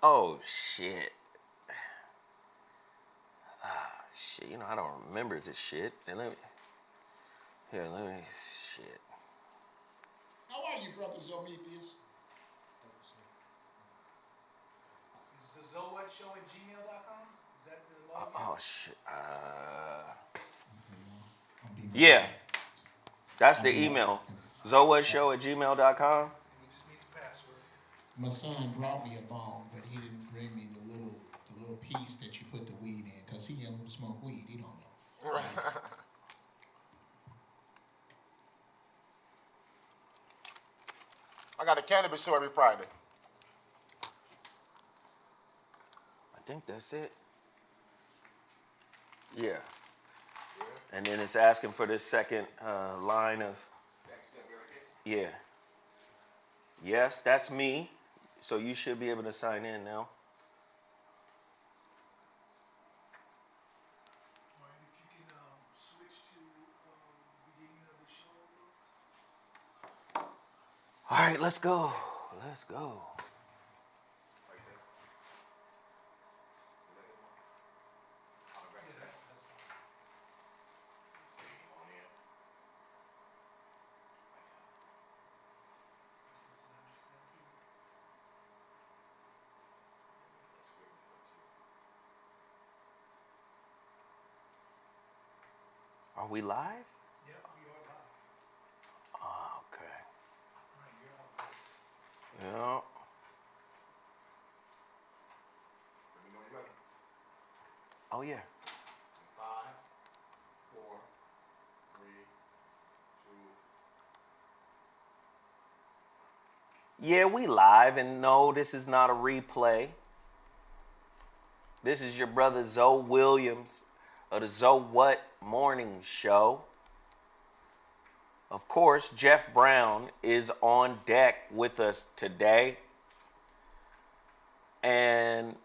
Oh, shit. Shit, you know, I don't remember this shit. And let me, shit. How are you, brother ZoWhatNeter? Is the ZoWhat Show at gmail.com? Is that the login? Oh, shit. Yeah. That's the email. ZoWhatShow@gmail.com. We just need the password. My son brought me a bong, but he didn't bring me the little piece that you put the weed in, because he don't smoke weed. He don't know. I got a cannabis show every Friday. I think that's it. Yeah. And then it's asking for this second line of. Yeah. Yes, that's me. So you should be able to sign in now. All right, if you can switch to beginning of the show. All right, let's go. Let's go. Are we live? Yeah, we are live. Oh, okay. All right, you're out. Yeah. Let me know you're ready. Oh, yeah. 5, 4, 3, 2. Yeah, we live, and no, this is not a replay. This is your brother Zoe Williams of the ZoWhat Morning Show. Of course, Jeff Brown is on deck with us today. And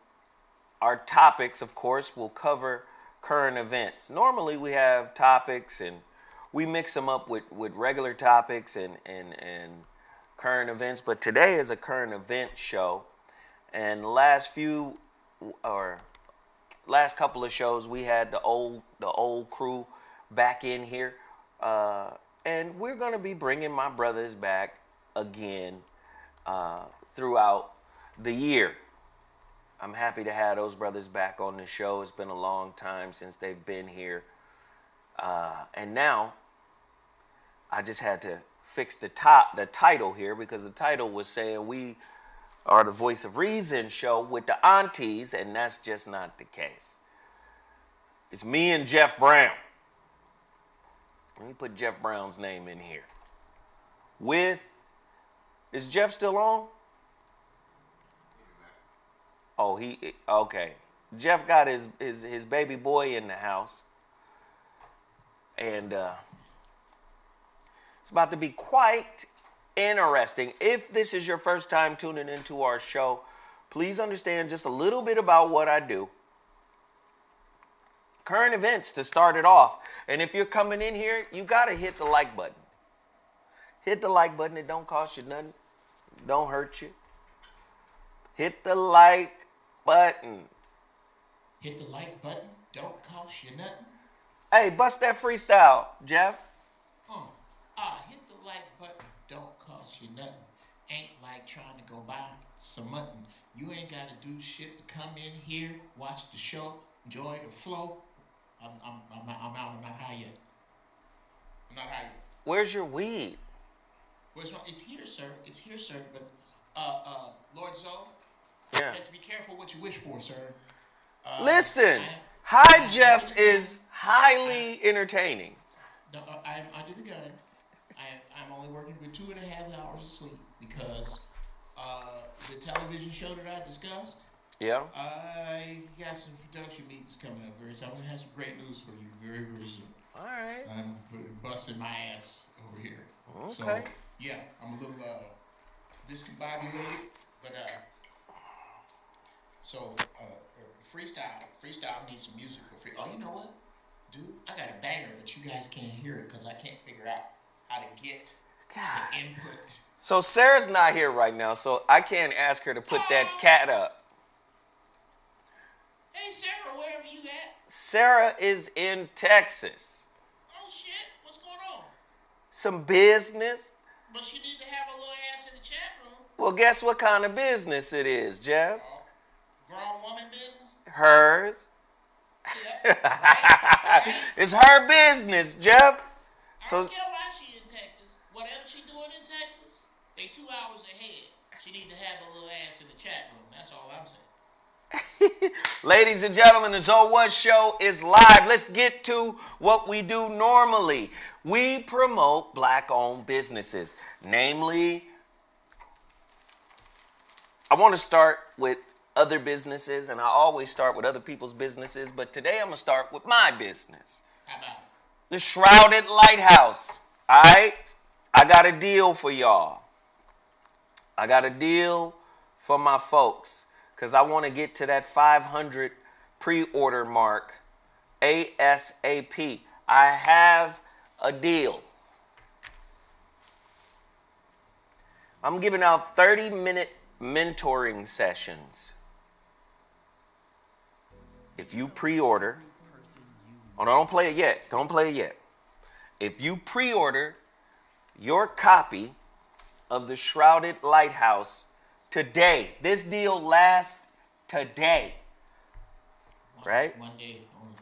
our topics, of course, will cover current events. Normally we have topics and we mix them up with regular topics and current events, but today is a current event show. And the last couple of shows we had the old crew back in here, and we're going to be bringing my brothers back again throughout the year. I'm happy to have those brothers back on the show. It's been a long time since they've been here, and now I just had to fix the title here, because the title was saying we are the Voice of Reason show with the aunties, and that's just not the case. It's me and Jeff Brown. Let me put Jeff Brown's name in here. Is Jeff still on? Oh, okay. Jeff got his baby boy in the house, and it's about to be quite interesting. If this is your first time tuning into our show, please understand just a little bit about what I do. Current events to start it off. And if you're coming in here, you got to hit the like button. Hit the like button. It don't cost you nothing. Don't hurt you. Hit the like button. Hit the like button. Don't cost you nothing. Hey, bust that freestyle, Jeff. Hit the like button. Don't cost you nothing. Ain't like trying to go buy some mutton. You ain't got to do shit to come in here, watch the show, enjoy the flow. I'm out. I'm not high yet. I'm not high yet. Where's your weed? Where's my? It's here, sir. It's here, sir. But Lord Zoe, Yeah. you have to be careful what you wish for, sir. Listen, Hi Jeff is highly entertaining. No, I'm under the gun. I'm only working with 2.5 hours of sleep because the television show that I discussed. Yeah. I got some production meetings coming up very soon. I'm gonna have some great news for you very, very soon. All right. I'm busting my ass over here. Okay. So yeah, I'm a little discombobulated, but freestyle needs some music for free. Oh, you know what, dude? I got a banger, but you guys can't hear it because I can't figure out how to get God. the input. So Sarah's not here right now, so I can't ask her to put that cat up. Hey, Sarah, wherever you at? Sarah is in Texas. Oh, shit. What's going on? Some business. But she need to have a little ass in the chat room. Well, guess what kind of business it is, Geoff? Grown woman business? Hers. Yeah. Right? It's her business, Geoff. I So don't care why she in Texas. Whatever she doing in Texas, they 2 hours ahead. She need to have a little ass in the chat room. That's all I'm saying. ladies and gentlemen, the ZoWhat Show is live. Let's get to what we do normally. We promote black-owned businesses. Namely, I want to start with other businesses, and I always start with other people's businesses, but today I'm going to start with my business. How about it? The Shrouded Lighthouse. All right? I got a deal for y'all. I got a deal for my folks because I want to get to that 500 pre-order mark ASAP. I have a deal. I'm giving out 30-minute mentoring sessions. If you pre-order, oh, no, don't play it yet. Don't play it yet. If you pre-order your copy of the Shrouded Lighthouse today, this deal lasts today, right? One day only.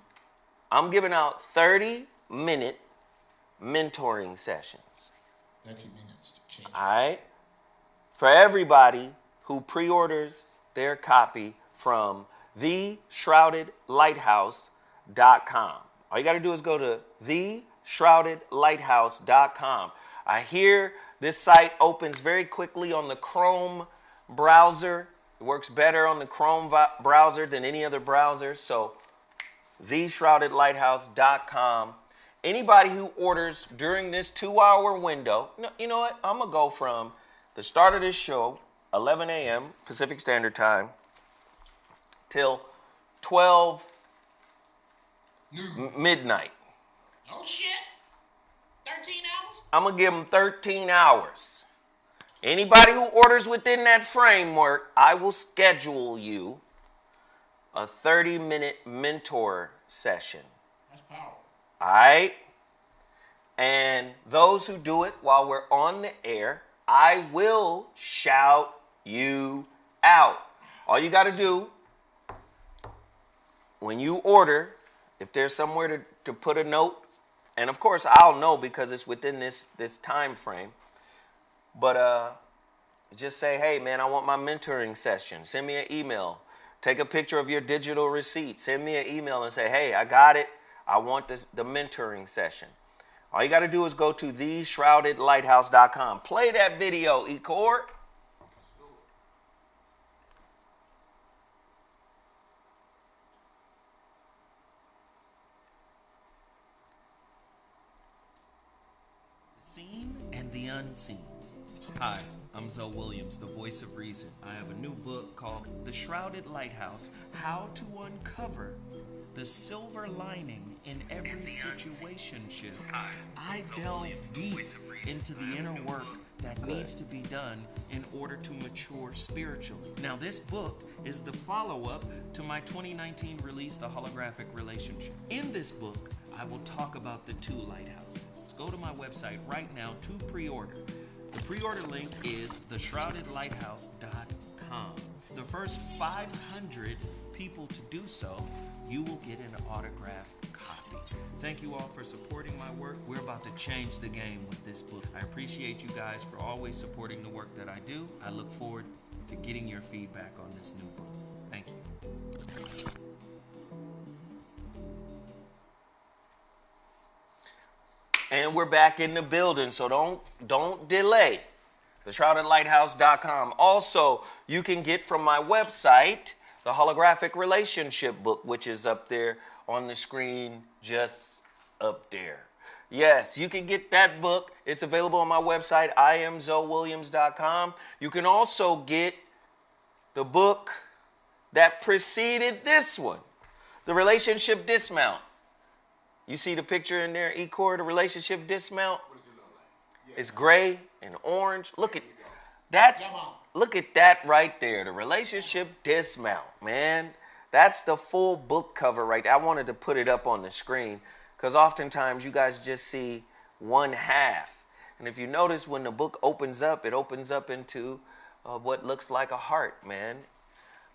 I'm giving out 30-minute mentoring sessions. 30 minutes to change. All right? For everybody who pre-orders their copy from theshroudedlighthouse.com. All you got to do is go to theshroudedlighthouse.com. I hear this site opens very quickly on the Chrome browser. It works better on the Chrome browser than any other browser. So theshroudedlighthouse.com. Anybody who orders during this 2-hour window, you know what? I'm going to go from the start of this show, 11 a.m. Pacific Standard Time, till 12 midnight. Oh, shit. 13 hours? I'm going to give them 13 hours. Anybody who orders within that framework, I will schedule you a 30-minute mentor session. That's powerful. All right? And those who do it while we're on the air, I will shout you out. All you got to do, when you order, if there's somewhere to put a note, and of course I'll know because it's within this time frame, but just say, hey man, I want my mentoring session. Send me an email. Take a picture of your digital receipt. Send me an email and say, hey, I got it. I want the mentoring session. All you got to do is go to theshroudedlighthouse.com. Play that video, Ecor. Seen and the unseen. Hi, I'm Zoe Williams, the voice of reason. I have a new book called The Shrouded Lighthouse, How to Uncover the Silver Lining in Every Situationship. I delve deep into the inner work that needs to be done in order to mature spiritually. Now, this book is the follow-up to my 2019 release, The Holographic Relationship. In this book, I will talk about the 2 lighthouses. Go to my website right now to pre-order. The pre-order link is theshroudedlighthouse.com. The first 500 people to do so, you will get an autographed copy. Thank you all for supporting my work. We're about to change the game with this book. I appreciate you guys for always supporting the work that I do. I look forward to getting your feedback on this new book. Thank you. And we're back in the building, so don't delay. TheShroudedLighthouse.com. Also, you can get from my website the holographic relationship book, which is up there on the screen, just up there. Yes, you can get that book. It's available on my website, IamZoWilliams.com. You can also get the book that preceded this one, The Relationship Dismount. You see the picture in there, Ecor, the relationship dismount? What does it look like? Yeah. It's gray and orange. Look at that right there, the relationship dismount, man. That's the full book cover right there. I wanted to put it up on the screen because oftentimes you guys just see one half. And if you notice, when the book opens up, it opens up into what looks like a heart, man.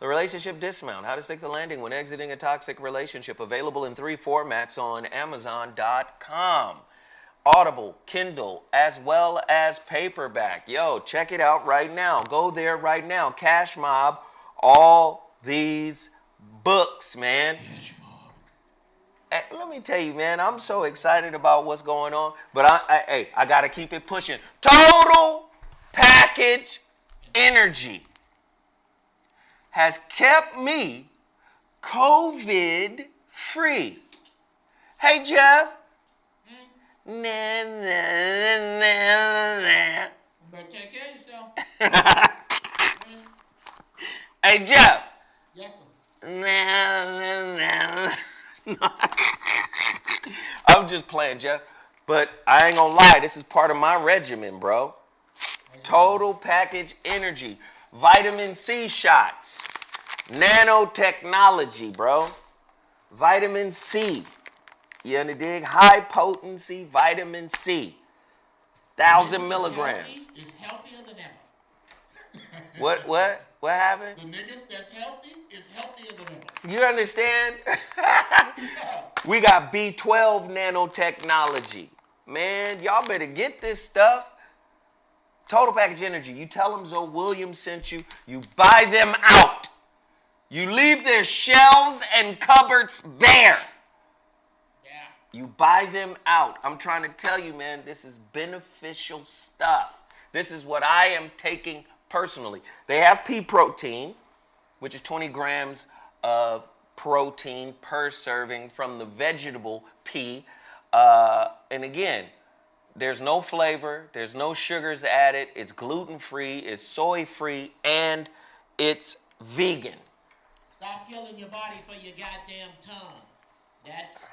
The Relationship Dismount, How to Stick the Landing When Exiting a Toxic Relationship, available in 3 formats on Amazon.com. Audible, Kindle, as well as paperback. Yo, check it out right now. Go there right now. Cash Mob, all these books, man. Cash mob. Hey, let me tell you, man, I'm so excited about what's going on, but I got to keep it pushing. Total Package Energy has kept me COVID free. Hey, Geoff. Nah, nah, nah, nah. Better take care of yourself. Hey, Geoff. Yes, sir. I'm just playing, Geoff. But I ain't gonna lie, this is part of my regimen, bro. Total Package Energy. Vitamin C shots. Nanotechnology, bro. Vitamin C. You dig? High potency vitamin C. 1,000 milligrams. Is healthier than ever. What happened? The niggas that's healthy is healthier than ever. You understand? We got B12 nanotechnology. Man, y'all better get this stuff. Total Package Energy. You tell them Zoe Williams sent you. You buy them out. You leave their shelves and cupboards bare. Yeah. You buy them out. I'm trying to tell you, man, this is beneficial stuff. This is what I am taking personally. They have pea protein, which is 20 grams of protein per serving from the vegetable pea. And again, there's no flavor, there's no sugars added, it's gluten-free, it's soy-free, and it's vegan. Stop killing your body for your goddamn tongue. That's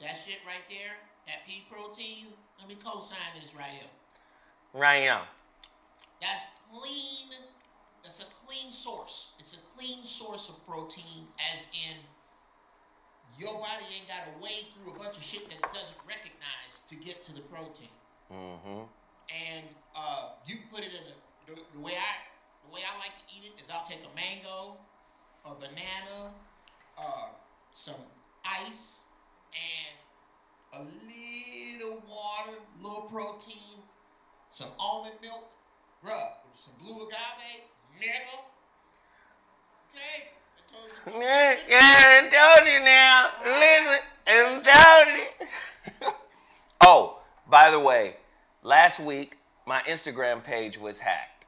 that shit right there, that pea protein. Let me co-sign this right here. Right now. That's clean. That's a clean source. It's a clean source of protein, as in your body ain't got to wade through a bunch of shit that it doesn't recognize to get to the protein. Mm-hmm. And you put it in the way I like to eat it is I'll take a mango, a banana, some ice, and a little water, little protein, some almond milk, some blue agave, nigga. Okay? I told you now. Listen, I told you. Oh, by the way, last week my Instagram page was hacked.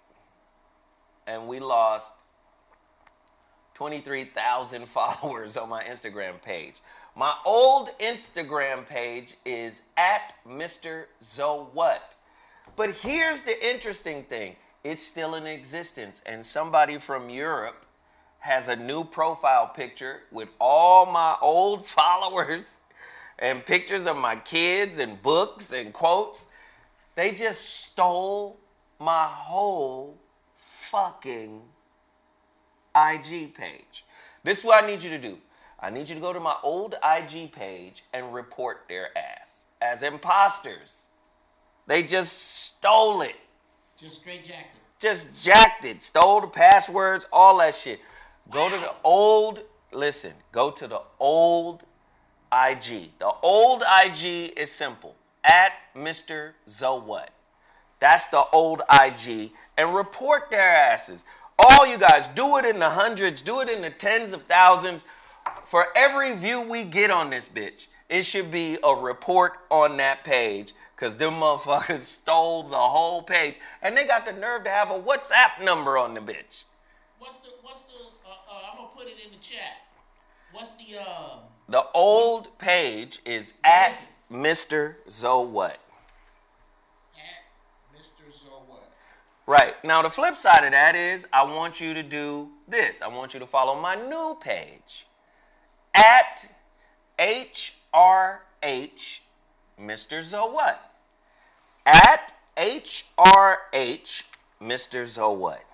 And we lost 23,000 followers on my Instagram page. My old Instagram page is at Mr. ZoWhat. But here's the interesting thing. It's still in existence. And somebody from Europe has a new profile picture with all my old followers and pictures of my kids and books and quotes. They just stole my whole fucking IG page. This is what I need you to do. I need you to go to my old IG page and report their ass as imposters. They just stole it. Just straight jacked it. Just jacked it. Stole the passwords, all that shit. Go to the old, listen, go to the old IG. The old IG is simple. At Mr. ZoWhat. That's the old IG. And report their asses. All you guys, do it in the hundreds, do it in the tens of thousands. For every view we get on this bitch, it should be a report on that page, because them motherfuckers stole the whole page. And they got the nerve to have a WhatsApp number on the bitch. What's the I'm gonna put it in the chat. What's the old page is at Mr. ZoWhat. At Mr. ZoWhat. Right. Now, the flip side of that is I want you to do this. I want you to follow my new page. At HRH Mr. ZoWhat. At HRH Mr. ZoWhat.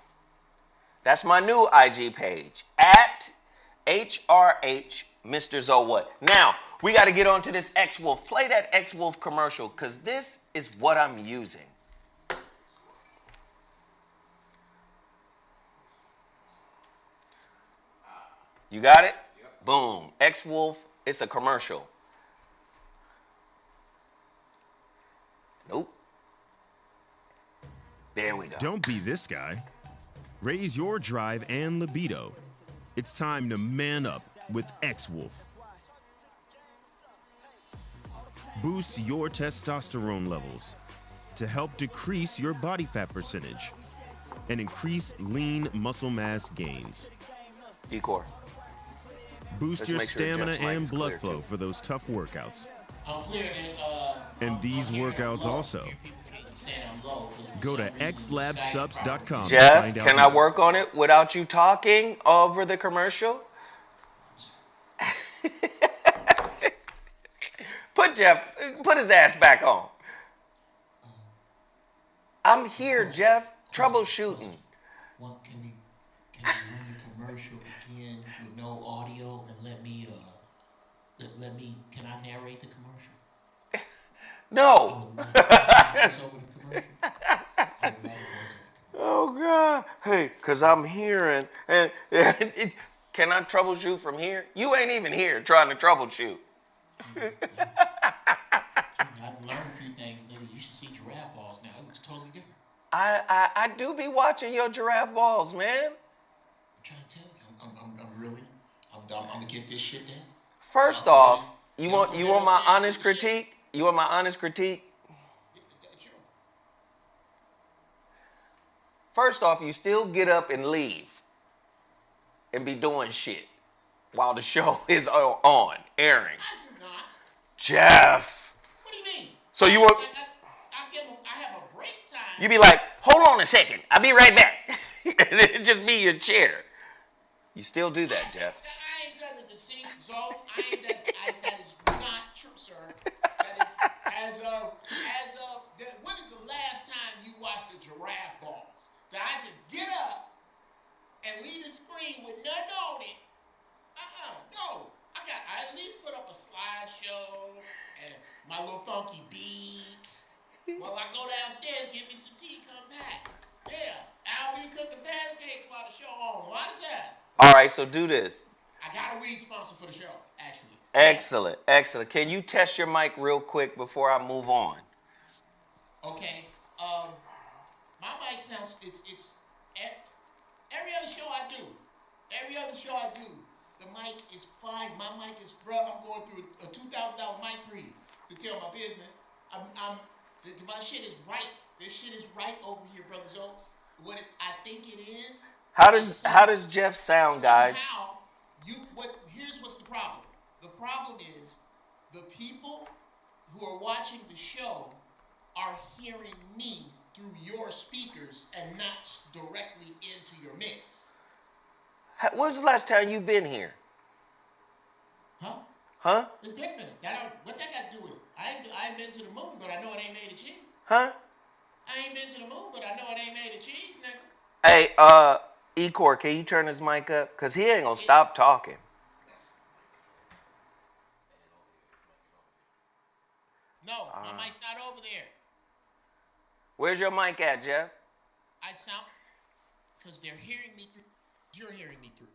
That's my new IG page. At HRH, Mr. ZoWhat. Now, we got to get on to this X-Wolf. Play that X-Wolf commercial, because this is what I'm using. You got it? Yep. Boom. X-Wolf, it's a commercial. Nope. There we go. Don't be this guy. Raise your drive and libido. It's time to man up with X-Wolf. Boost your testosterone levels to help decrease your body fat percentage and increase lean muscle mass gains. Ecor. Boost Let's your make sure stamina Jeff's mic and is blood clear, flow too. for those tough workouts. I'm clear And these workouts also. Go to xlabsubs.com to Jeff, find out can I more. work on it without you talking over the commercial? Put his ass back on. I'm here, Jeff, troubleshooting. Can you run the commercial again with no audio and let me can I narrate the commercial? No. Voice over the commercial? Oh, God. Hey, because I'm hearing. And can I troubleshoot from here? You ain't even here trying to troubleshoot. I've learned a few things, nigga. You should see giraffe balls now. It looks totally different. I do be watching your giraffe balls, man. I'm trying to tell you, I'm gonna get this shit down. First off, you want my honest critique? You want my honest critique? Sure. First off, you still get up and leave and be doing shit while the show is on, airing. I do not. Jeff. What do you mean? So you want... I have a break time. You be like, hold on a second. I'll be right back. And it just be your chair. You still do that, Jeff. I ain't done it to see, so that is not true, sir. That is, as of, when is the last time you watched the giraffe balls? Did I just get up and leave the screen with nothing on it? No. I at least put up a slideshow and my little funky beats. Well, I go downstairs, get me some tea, come back. Yeah, I'll be cooking pancakes while the show on. A lot of times. All right, so do this. I got a weed sponsor for the show, actually. Excellent, excellent. Can you test your mic real quick before I move on? Okay. My mic sounds. It's every other show I do. The mic is fine. My mic is rough. I'm going through a $2,000 mic for you to tell my business. My shit is right. This shit is right over here, brother. So what I think it is. How does Jeff sound, guys? Here's what's the problem. The problem is the people who are watching the show are hearing me through your speakers and not directly into your mix. When's the last time you been here? Huh? It's been a minute. What that got to do with it? I ain't been to the moon, but I know it ain't made of cheese. Huh? I ain't been to the moon, but I know it ain't made of cheese, nigga. Hey, Ecor, can you turn his mic up? Because he ain't going to stop talking. No, my mic's not over there. Where's your mic at, Jeff? I sound, because they're hearing me through. You're hearing me through.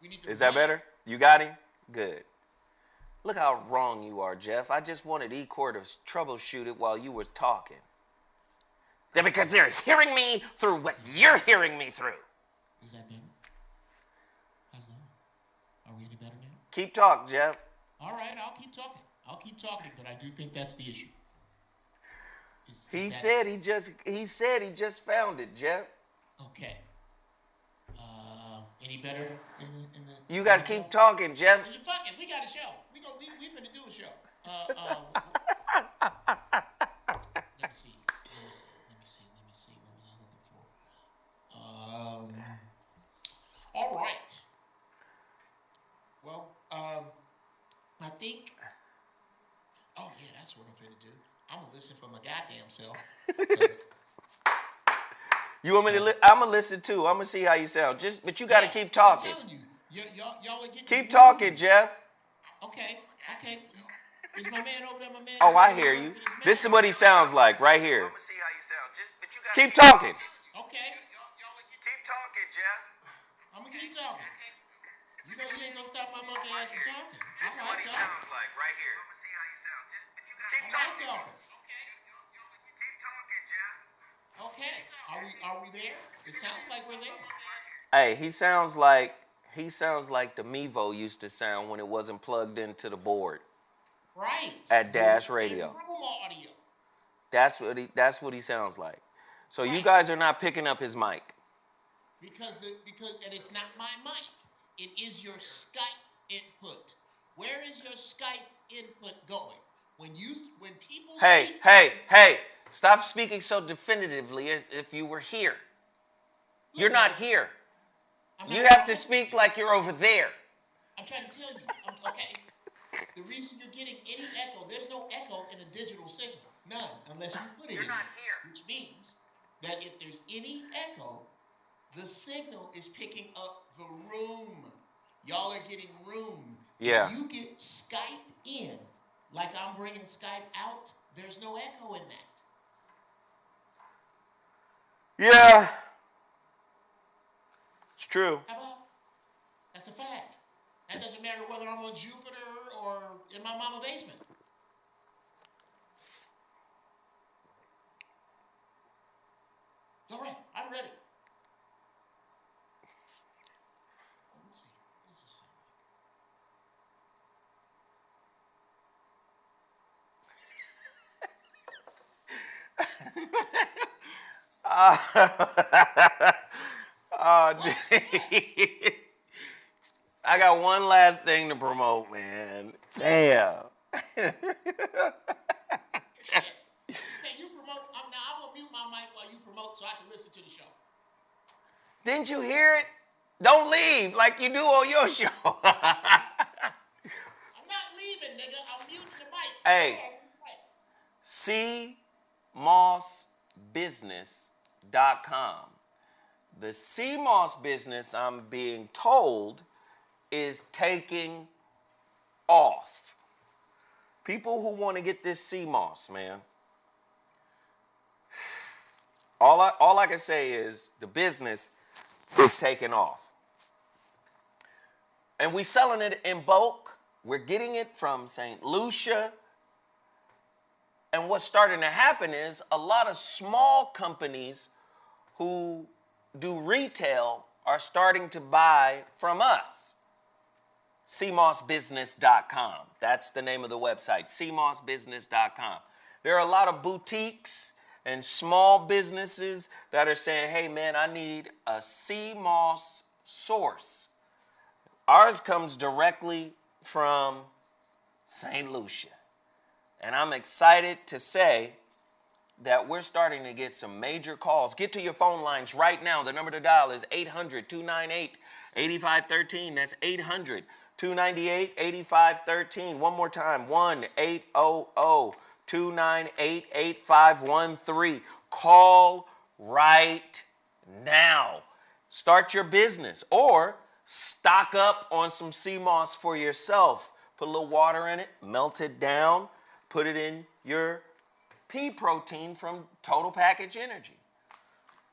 We need to. Is that better? You got him? Good. Look how wrong you are, Jeff. I just wanted Ecor to troubleshoot it while you were talking. They're because they're hearing me through what you're hearing me through. Is that better? How's that? Are we any better now? Keep talking, Jeff. All right, I'll keep talking, but I do think that's the issue. He said he just found it, Jeff. Okay. Any better in the You got to keep talking, Jeff. You fucking, we got a show. We finna do a show. Let me see. What was I looking for? All right. Well, I think. Oh yeah, that's what I'm finna do. I'm gonna listen for my goddamn self. You want me to? I'm gonna listen too. I'm gonna see how you sound. But you got to keep talking. I'm telling you, Y'all are getting. Keep talking, Geoff. Okay. Is my man over there, my man? Oh, I hear you. This is what he sounds like right here. Keep talking. Okay. Keep talking, Geoff. I'm gonna keep talking. You know you ain't gonna stop my monkey ass from talking. This is what he sounds like right here. Keep talking. Keep talking, Geoff. Okay. Are we there? It sounds like we're there. Hey, he sounds like the Mevo used to sound when it wasn't plugged into the board. Right. At Dash Radio. Room audio. That's what he sounds like. So right. You guys are not picking up his mic. Because and it's not my mic. It is your Skype input. Where is your Skype input going? When people Hey, stop speaking so definitively as if you were here. You're not here. You have to speak like you're over there. I'm trying to tell you. Okay. The reason you're getting any echo, there's no echo in a digital signal. None, unless you put it in. You're not here. Which means that if there's any echo, the signal is picking up the room. Y'all are getting room. Yeah. If you get Skype in, like I'm bringing Skype out, there's no echo in that. Yeah. It's true. How about? That's a fact. That doesn't matter whether I'm on Jupiter or in my mama's basement. All right, I'm ready. Let's see. What does this sound like? Oh, gee. I got one last thing to promote, man. Damn. Hey, you promote. I'm gonna mute my mic while you promote so I can listen to the show. Didn't you hear it? Don't leave like you do on your show. I'm not leaving, nigga. I'm muting the mic. Hey, CMOSbusiness.com. The CMOS business, I'm being told, is taking off. People who want to get this CMOS, man. All I can say is the business is taking off. And we selling it in bulk. We're getting it from St. Lucia. And what's starting to happen is a lot of small companies who do retail are starting to buy from us. CMOSbusiness.com. That's the name of the website, CMOSbusiness.com. There are a lot of boutiques and small businesses that are saying, hey man, I need a CMOS source. Ours comes directly from St. Lucia. And I'm excited to say that we're starting to get some major calls. Get to your phone lines right now. The number to dial is 800-298-8513. That's 800-298-8513. One more time, 1-800-298-8513. Call right now. Start your business or stock up on some CMOS for yourself. Put a little water in it, melt it down, put it in your pea protein from Total Package Energy.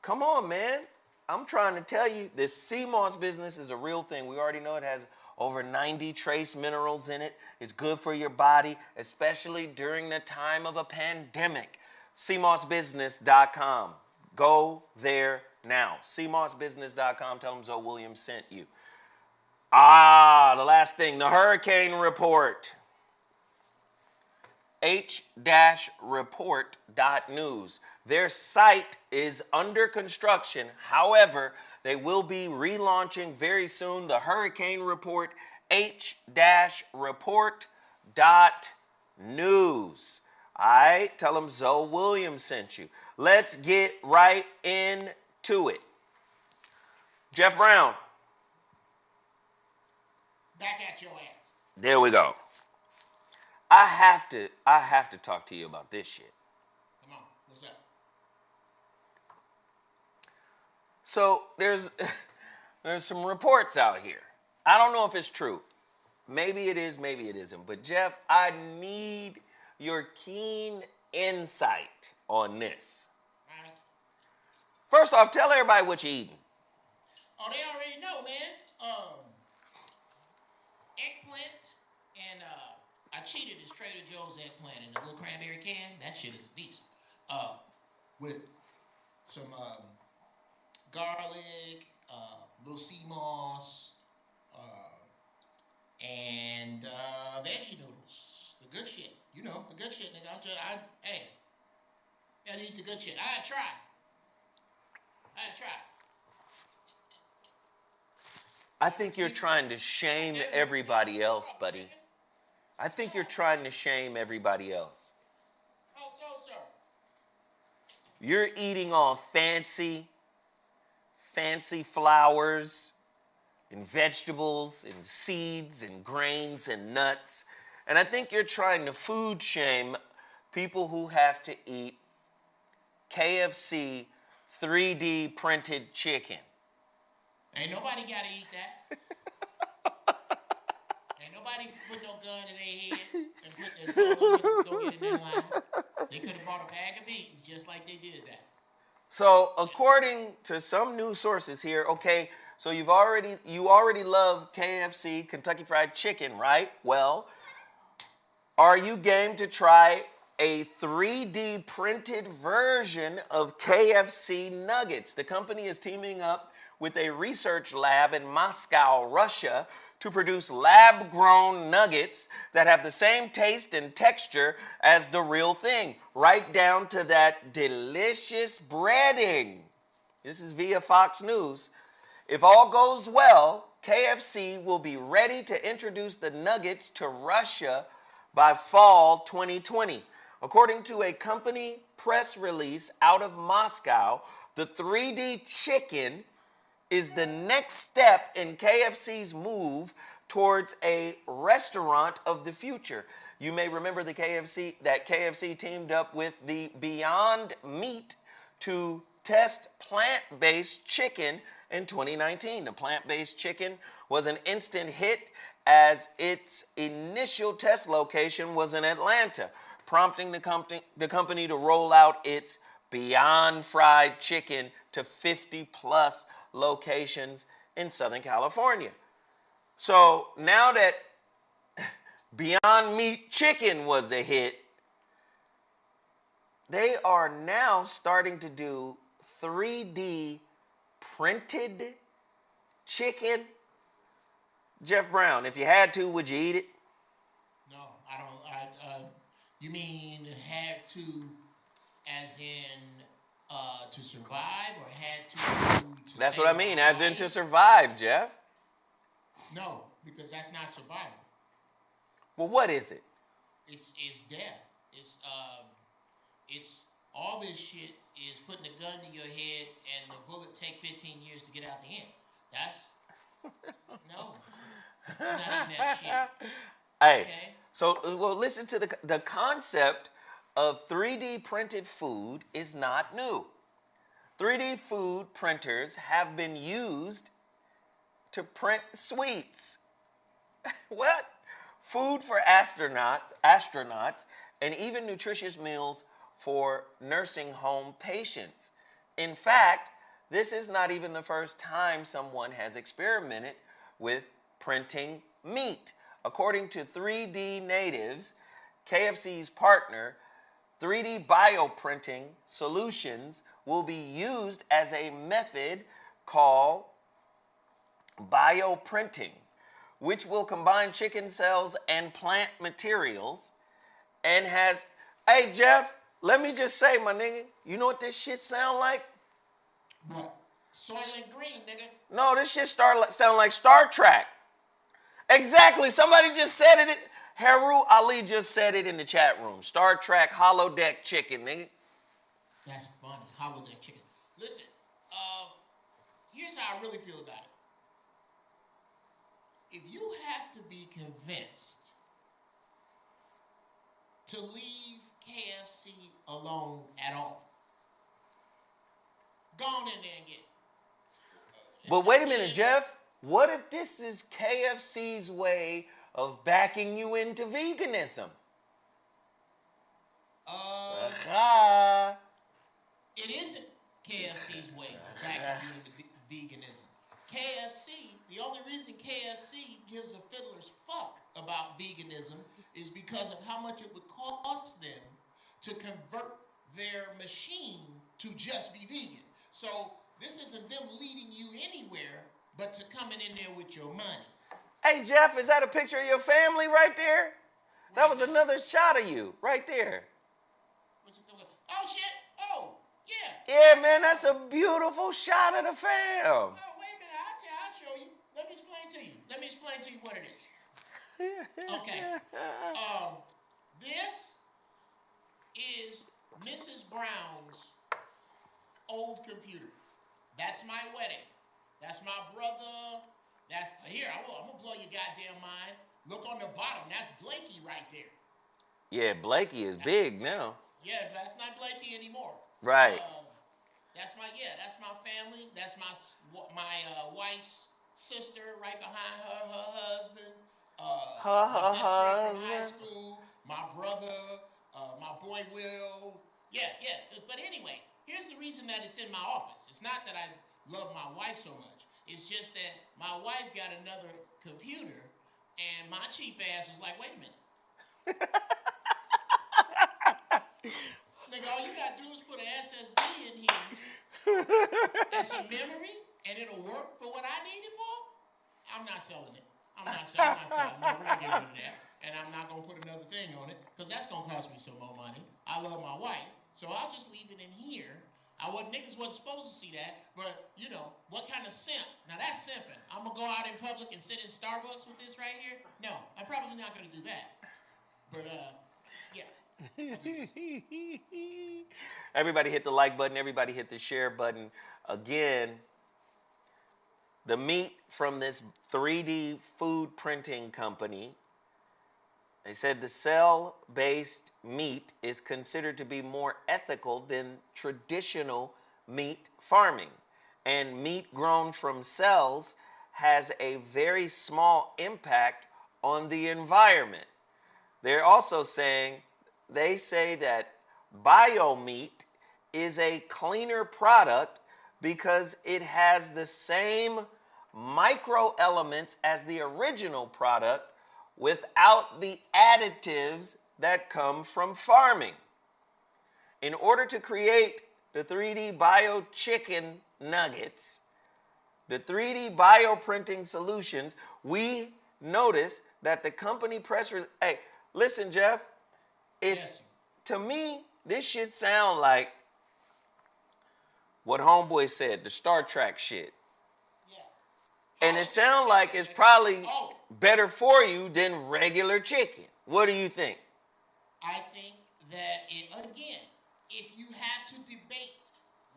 Come on, man. I'm trying to tell you, this CMOS business is a real thing. We already know it has over 90 trace minerals in it. It's good for your body, especially during the time of a pandemic. CMOSbusiness.com. Go there now. CMOSbusiness.com. Tell them Zoe Williams sent you. The last thing, the HuriKane Report. H-report.news. Their site is under construction. However, they will be relaunching very soon. The HuriKane Report, H-report.news. All right, tell them Zoe Williams sent you. Let's get right into it. Jeff Brown. Back at your ass. There we go. I have to talk to you about this shit. Come on, what's up? So there's some reports out here. I don't know if it's true. Maybe it is, maybe it isn't. But Geoff, I need your keen insight on this. Right? First off, tell everybody what you're eating. Oh, they already know, man. Eggplant and I cheated. It's Trader Joe's eggplant in the little cranberry can. That shit is a beast. With some garlic, little sea moss, and veggie noodles. The good shit. You know, the good shit, nigga. Hey, gotta eat the good shit. I try. I think you're trying to shame everybody else, buddy. I think you're trying to shame everybody else. How so, sir? You're eating all fancy flowers and vegetables and seeds and grains and nuts. And I think you're trying to food shame people who have to eat KFC 3D printed chicken. Ain't nobody gotta eat that. Ain't nobody put no gun in their head and told them to go get in their line. They could have bought a bag of beans just like they did that. So according to some news sources here, okay, so you already love KFC, Kentucky Fried Chicken, right? Well, are you game to try a 3D printed version of KFC nuggets? The company is teaming up with a research lab in Moscow, Russia, to produce lab-grown nuggets that have the same taste and texture as the real thing, right down to that delicious breading. This is via Fox News. If all goes well, KFC will be ready to introduce the nuggets to Russia by fall 2020. According to a company press release out of Moscow, the 3D chicken is the next step in KFC's move towards a restaurant of the future. You may remember that KFC teamed up with the Beyond Meat to test plant-based chicken in 2019. The plant-based chicken was an instant hit as its initial test location was in Atlanta, prompting the company to roll out its Beyond Fried Chicken to 50 plus locations in Southern California. So now that Beyond Meat Chicken was a hit, they are now starting to do 3D printed chicken. Geoff Brown, if you had to, would you eat it? No, I don't. You mean had to, as in to survive, or had to That's save what I mean, my as in life? to survive, Geoff. No, because that's not survival. Well, what is it? It's death. It's all this shit is putting a gun to your head and the bullet take 15 years to get out the end. That's no. I'm not eating that shit. Hey, Okay. so well, listen to the concept of 3D printed food is not new. 3D food printers have been used to print sweets. What? Food for astronauts, and even nutritious meals for nursing home patients. In fact, this is not even the first time someone has experimented with printing meat. According to 3D Natives, KFC's partner, 3D bioprinting solutions will be used as a method called bioprinting, which will combine chicken cells and plant materials and has... Hey, Geoff, let me just say, my nigga, you know what this shit sound like? What? Soylent Green, nigga. No, this shit sound like Star Trek. Exactly. Somebody just said it. Haru Ali just said it in the chat room. Star Trek holodeck chicken, nigga. That's funny. Holodeck chicken. Listen, here's how I really feel about it. If you have to be convinced to leave KFC alone at all, go on in there and get it. But wait a minute, Geoff. What if this is KFC's way of backing you into veganism? It isn't KFC's way of backing you into veganism. KFC, the only reason KFC gives a fiddler's fuck about veganism is because of how much it would cost them to convert their machine to just be vegan. So this isn't them leading you anywhere but to coming in there with your money. Hey, Geoff, is that a picture of your family right there? That was another shot of you right there. Oh, shit. Oh, yeah. Yeah, man, that's a beautiful shot of the fam. Oh, wait a minute. I'll show you. Let me explain to you what it is. Okay. This is Mrs. Brown's old computer. That's my wedding. That's my brother. That's here. I'm gonna blow your goddamn mind. Look on the bottom. That's Blakey right there. Yeah, Blakey is big now. Yeah, that's not Blakey anymore. Right. That's my family. That's my wife's sister right behind her husband. My best friend from high school. My brother. My boy Will. Yeah. But anyway, here's the reason that it's in my office. It's not that I love my wife so much. It's just that my wife got another computer, and my cheap ass was like, wait a minute. Nigga, all you gotta do is put an SSD in here and some memory, and it'll work for what I need it for? I'm not selling it. I'm not selling it. No, we're not getting rid of that. And I'm not gonna put another thing on it, because that's gonna cost me some more money. I love my wife, so I'll just leave it in here. Niggas wasn't supposed to see that, but you know, what kind of simp? Now that's simping. I'm gonna go out in public and sit in Starbucks with this right here? No, I'm probably not gonna do that. But yeah. Everybody hit the like button. Everybody hit the share button. Again, the meat from this 3D food printing company, they said the cell-based meat is considered to be more ethical than traditional meat farming. And meat grown from cells has a very small impact on the environment. They're also saying, they say that biomeat is a cleaner product because it has the same micro elements as the original product without the additives that come from farming. In order to create the 3D bio chicken nuggets, the 3D bioprinting solutions, we noticed that the company press release. Hey, listen, Geoff, to me, this shit sound like what Homeboy said, the Star Trek shit. And it sounds like it's probably better for you than regular chicken. What do you think? I think that, again, if you have to debate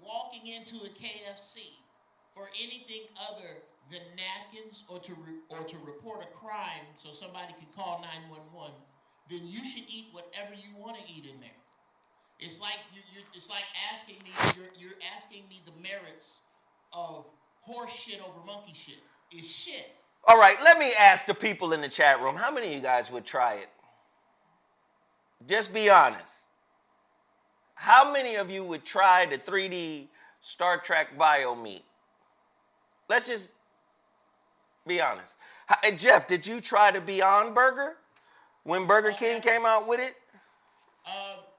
walking into a KFC for anything other than napkins or to report a crime so somebody can call 911, then you should eat whatever you want to eat in there. It's like it's like asking me, you're asking me the merits of horse shit over monkey shit. It's shit. All right, let me ask the people in the chat room, how many of you guys would try it? Just be honest. How many of you would try the 3D Star Trek bio meat? Let's just be honest. Hey, Geoff, did you try the Beyond Burger when Burger King came out with it?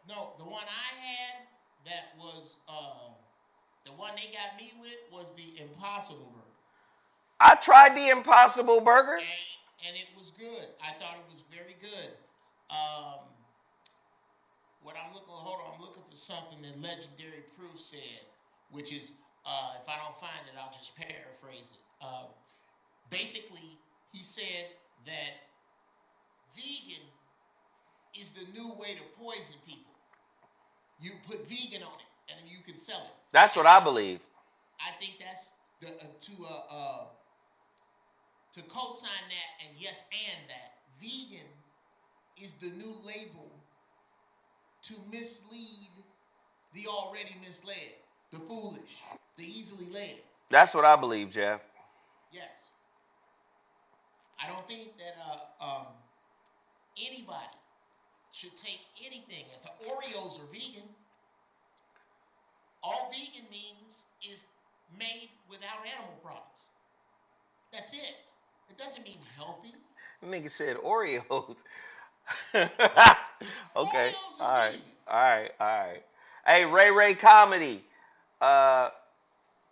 No, the one I had that was, the one they got me with was the Impossible Burger. I tried the Impossible Burger. And it was good. I thought it was very good. I'm looking for something that Legendary Proof said, which is, if I don't find it, I'll just paraphrase it. Basically, he said that vegan is the new way to poison people. You put vegan on it, and you can sell it. That's what I believe. I think that's to co-sign that and yes and that. Vegan is the new label to mislead the already misled, the foolish, the easily led. That's what I believe, Geoff. Yes. I don't think that anybody should take anything. If the Oreos are vegan, all vegan means is made without animal products. That's it. It doesn't mean healthy. Nigga said Oreos. Okay. Oreos is All right. vegan. All right. All right. Hey, Ray Comedy.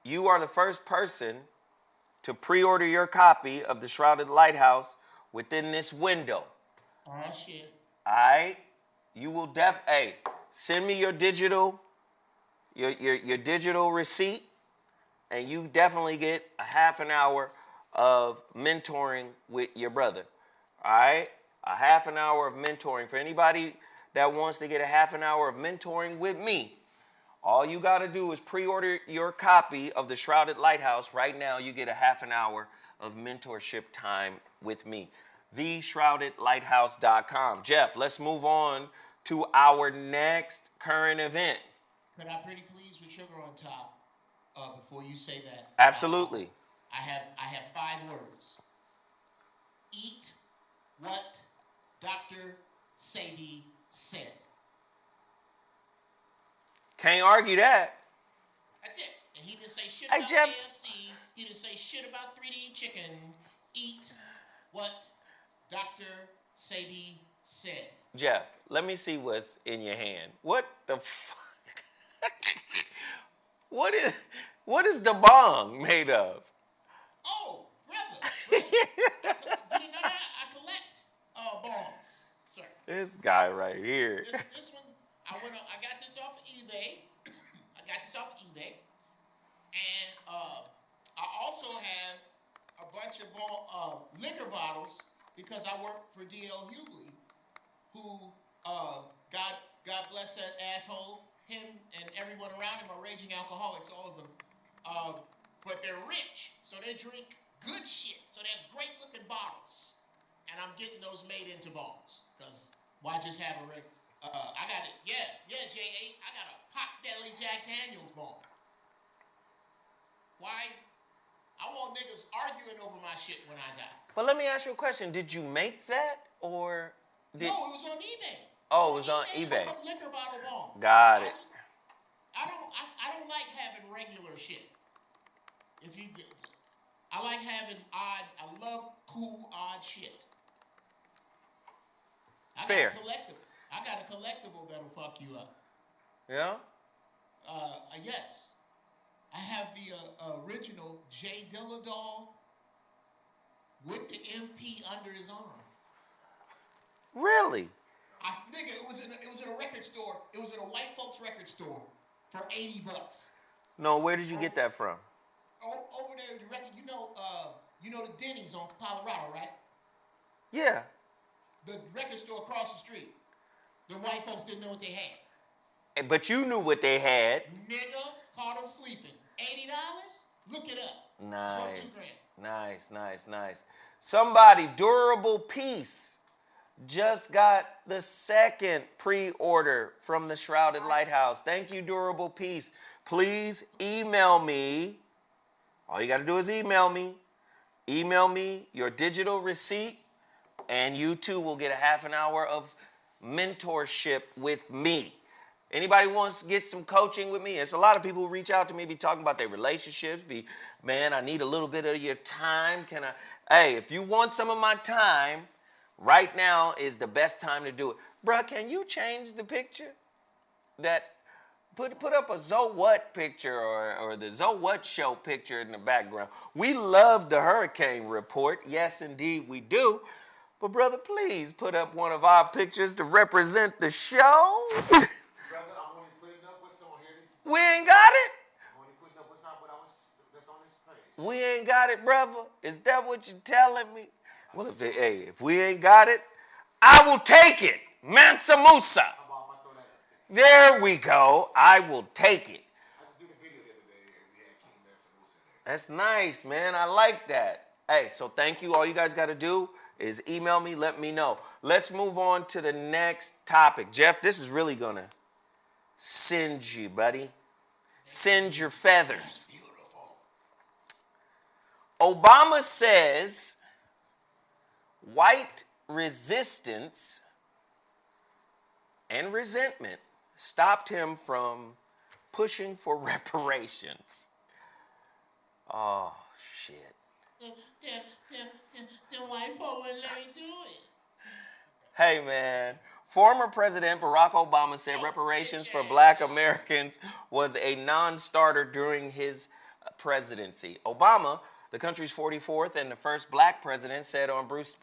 You are the first person to pre-order your copy of The Shrouded Lighthouse within this window. Oh, shit. All right. You will hey, send me your digital receipt, and you definitely get a half an hour of mentoring with your brother. All right? A half an hour of mentoring. For anybody that wants to get a half an hour of mentoring with me, all you got to do is pre-order your copy of The Shrouded Lighthouse. Right now, you get a half an hour of mentorship time with me. TheShroudedLighthouse.com. Geoff, let's move on to our next current event. Could I pretty please with sugar on top before you say that? Absolutely. I have 5 words. Eat what Dr. Sadie said. Can't argue that. That's it. And he didn't say shit Hey, about Geoff. KFC. He didn't say shit about 3D chicken. Eat what Dr. Sadie said. Geoff, let me see what's in your hand. What the fuck? What is the bong made of? Oh, brother. Do you know that? I collect bongs, sir. This guy right here. This one, I got this off of eBay. And I also have a bunch of liquor bottles because I work for D.L. Hughley, who, God bless that asshole, him and everyone around him are raging alcoholics, all of them. But they're rich, so they drink good shit. So they have great looking bottles. And I'm getting those made into bongs. Because why just have a I got it. Yeah, J8. I got a Pot Belly Jack Daniels bong. Why? I want niggas arguing over my shit when I die. But let me ask you a question. Did you make that or did... No, it was on eBay. Oh, it was on eBay. Liquor bottle bong. Got it. I don't like having regular shit. I like having odd. I love cool odd shit. Fair. I got a collectible that'll fuck you up. Yeah? Yes. I have the original Jay Dilla doll with the MP under his arm. Really? Nigga, it was in a record store. It was in a white folks record store for $80. No, where did you get that from? Over there, the record. You know the Denny's on Colorado, right? Yeah. The record store across the street. The white folks didn't know what they had. But you knew what they had. Nigga, caught them sleeping. $80? Look it up. Nice. $22,000. Nice. Somebody, Durable Peace, just got the second pre-order from the Shrouded Lighthouse. Thank you, Durable Peace. Please email me. All you got to do is email me. Email me your digital receipt, and you too will get a half an hour of mentorship with me. Anybody wants to get some coaching with me? It's a lot of people who reach out to me, be talking about their relationships, man, I need a little bit of your time. Hey, if you want some of my time, right now is the best time to do it. Bruh, can you change the picture? Put up a ZoWhat picture or the ZoWhat Show picture in the background. We love the HuriKane Report. Yes, indeed, we do. But, brother, please put up one of our pictures to represent the show. Brother, I'm only putting up what's on here. We ain't got it? I'm only putting up what's not that's on this page. We ain't got it, brother. Is that what you're telling me? Well, if we ain't got it, I will take it. Mansa Musa. How about if I throw that up there? There we go. I will take it. I just did a video the other day and we had King Mansa Musa in there. That's nice, man. I like that. Hey, so thank you. All you guys got to do is email me, let me know. Let's move on to the next topic. Geoff, this is really going to singe you, buddy. Singe your feathers. Beautiful. Obama says white resistance and resentment stopped him from pushing for reparations. Oh, shit. The white folk wouldn't let me do it. Hey, man. Former President Barack Obama said reparations for black Americans was a non-starter during his presidency. Obama, the country's 44th and the first black president, said on Bruce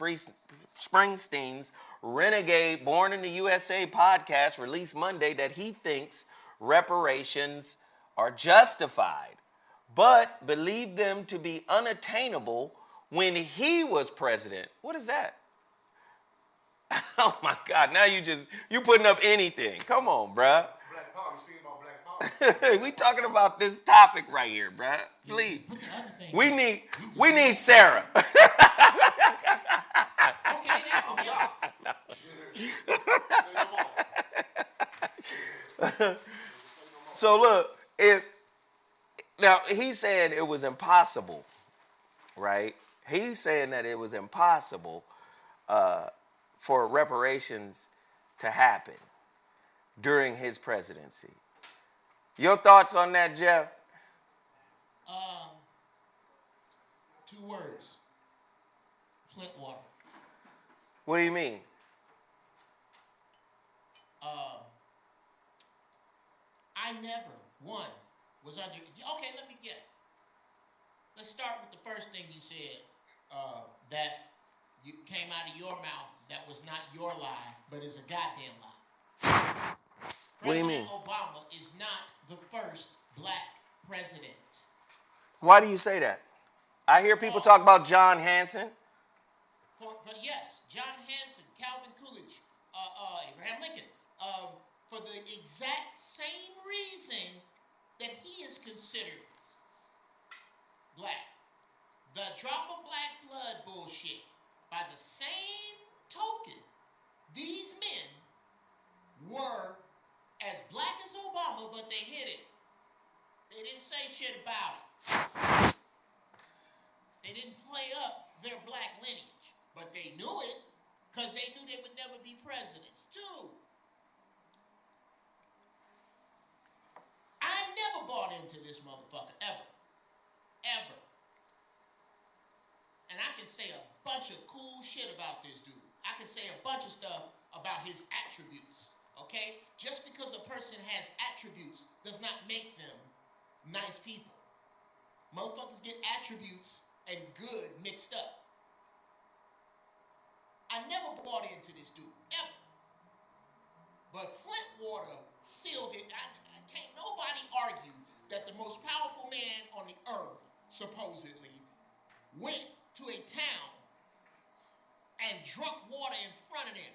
Springsteen's Renegade Born in the USA podcast released Monday that he thinks reparations are justified, but believed them to be unattainable when he was president. What is that? Oh my God, now you putting up anything. Come on, bruh. Black power. We speaking about black power. We talking about this topic right here, bruh. Please. We need Sarah. Okay, now. So look, now he's saying it was impossible, right? He's saying that it was impossible for reparations to happen during his presidency. Your thoughts on that, Geoff? 2 words. Flint water. What do you mean? I never, was under, okay, let me get. Let's start with the first thing you said, that you came out of your mouth that was not your lie, but is a goddamn lie. What do you mean? President Obama is not the first black president. Why do you say that? I hear people talk about John Hanson. But yes, John Hanson, Calvin Coolidge, Abraham Lincoln, for the exact same reason that he is considered black. The drop of black blood bullshit. By the same token, these men were as black as Obama, but they hid it. They didn't say shit about it. They didn't play up their black lineage, but they knew it because they knew they would never be presidents, too. I never bought into this motherfucker, ever. Ever. And I can say a bunch of cool shit about this dude. I can say a bunch of stuff about his attributes, okay? Just because a person has attributes does not make them nice people. Motherfuckers get attributes and good mixed up. I never bought into this dude, ever. But Flint water sealed it. Can't nobody argue that the most powerful man on the earth, supposedly, went to a town and drunk water in front of them.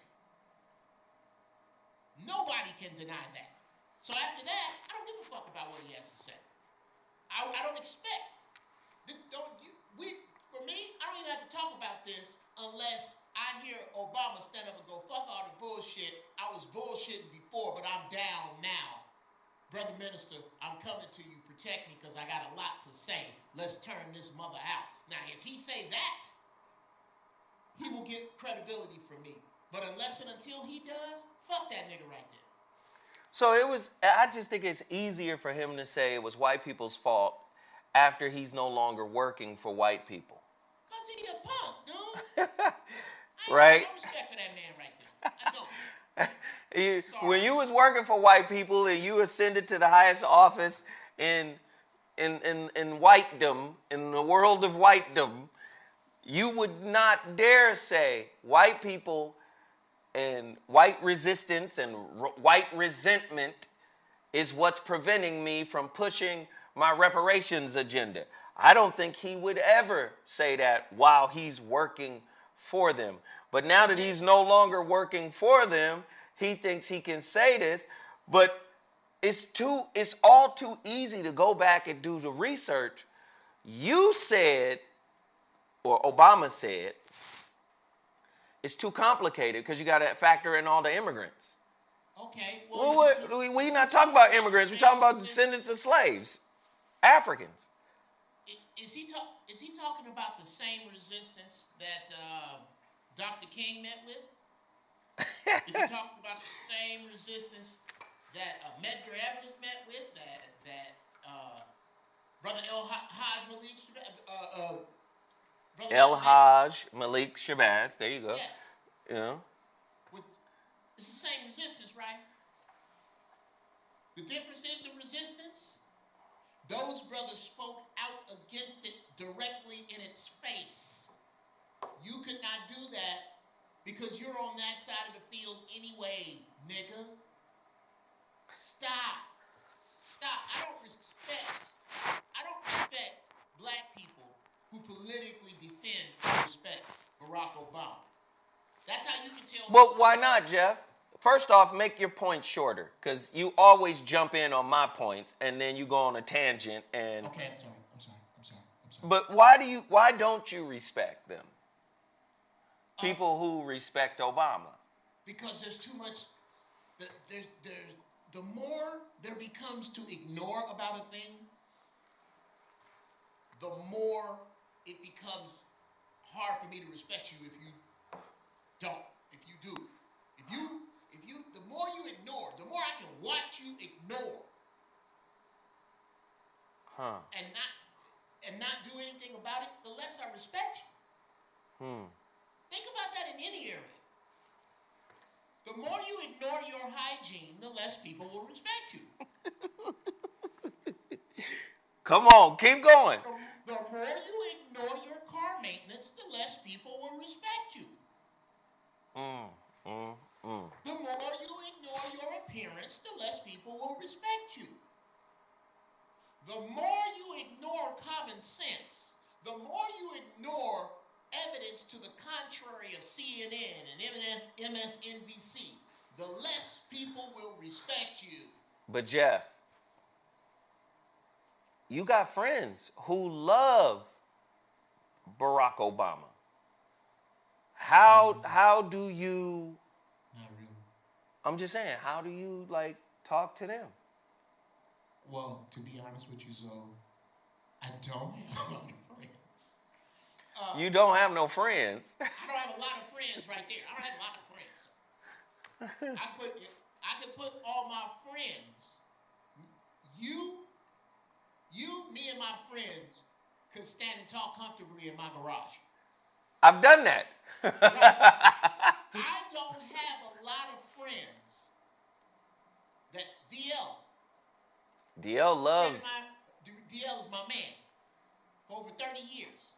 Nobody can deny that. So after that, I don't give a fuck about what he has to say. I don't expect. For me, I don't even have to talk about this unless I hear Obama stand up and go, fuck all the bullshit. I was bullshitting before, but I'm down now. Brother Minister, I'm coming to you. Protect me because I got a lot to say. Let's turn this mother out. Now, if he say that, he will get credibility from me. But unless and until he does, fuck that nigga right there. So I just think it's easier for him to say it was white people's fault after he's no longer working for white people. Because he a punk, dude. Right? I don't respect for that man right there. I don't. When you was working for white people and you ascended to the highest office in whitedom, in the world of whitedom, you would not dare say white people and white resistance and white resentment is what's preventing me from pushing my reparations agenda. I don't think he would ever say that while he's working for them. But now that he's no longer working for them, he thinks he can say this, but it's all too easy to go back and do the research. You said, or Obama said, it's too complicated because you got to factor in all the immigrants. Okay. Well, we're not talking about immigrants. We're talking about descendants of slaves, Africans. Is he talking about the same resistance that Dr. King met with? Is he talking about the same resistance that Medgar Evers met with? That Brother El-Haj Malik, Brother El-Haj Malik Shabazz. There you go. Yes. Yeah. It's the same resistance, right? The difference is the resistance. Those brothers spoke out against it directly in its face. You could not do that because you're on that side of the field anyway, nigga. Stop. I don't respect black people who politically defend and respect Barack Obama. That's how you can tell. Well, why not, Geoff? First off, make your point shorter, because you always jump in on my points and then you go on a tangent and. Okay, I'm sorry. But why don't you respect them? People who respect Obama. Because there's too much. The more there becomes to ignore about a thing, the more it becomes hard for me to respect you if you don't. If you do. The more you ignore, the more I can watch you ignore. And not do anything about it, the less I respect you. Think about that in any area. The more you ignore your hygiene, the less people will respect you. Come on, keep going. The more you ignore your car maintenance, the less people will respect you. The more you ignore your appearance, the less people will respect you. The more you ignore common sense, the more you ignore evidence to the contrary of CNN and MSNBC, the less people will respect you. But Geoff, you got friends who love Barack Obama. How do you? Not really. I'm just saying, how do you talk to them? Well, to be honest with you, I don't have a lot of friends. You don't have no friends. I don't have a lot of friends right there. I don't have a lot of friends. I could put all my friends. You, me, and my friends could stand and talk comfortably in my garage. I've done that. I don't have a lot of friends that DL loves. DL is my man for over 30 years.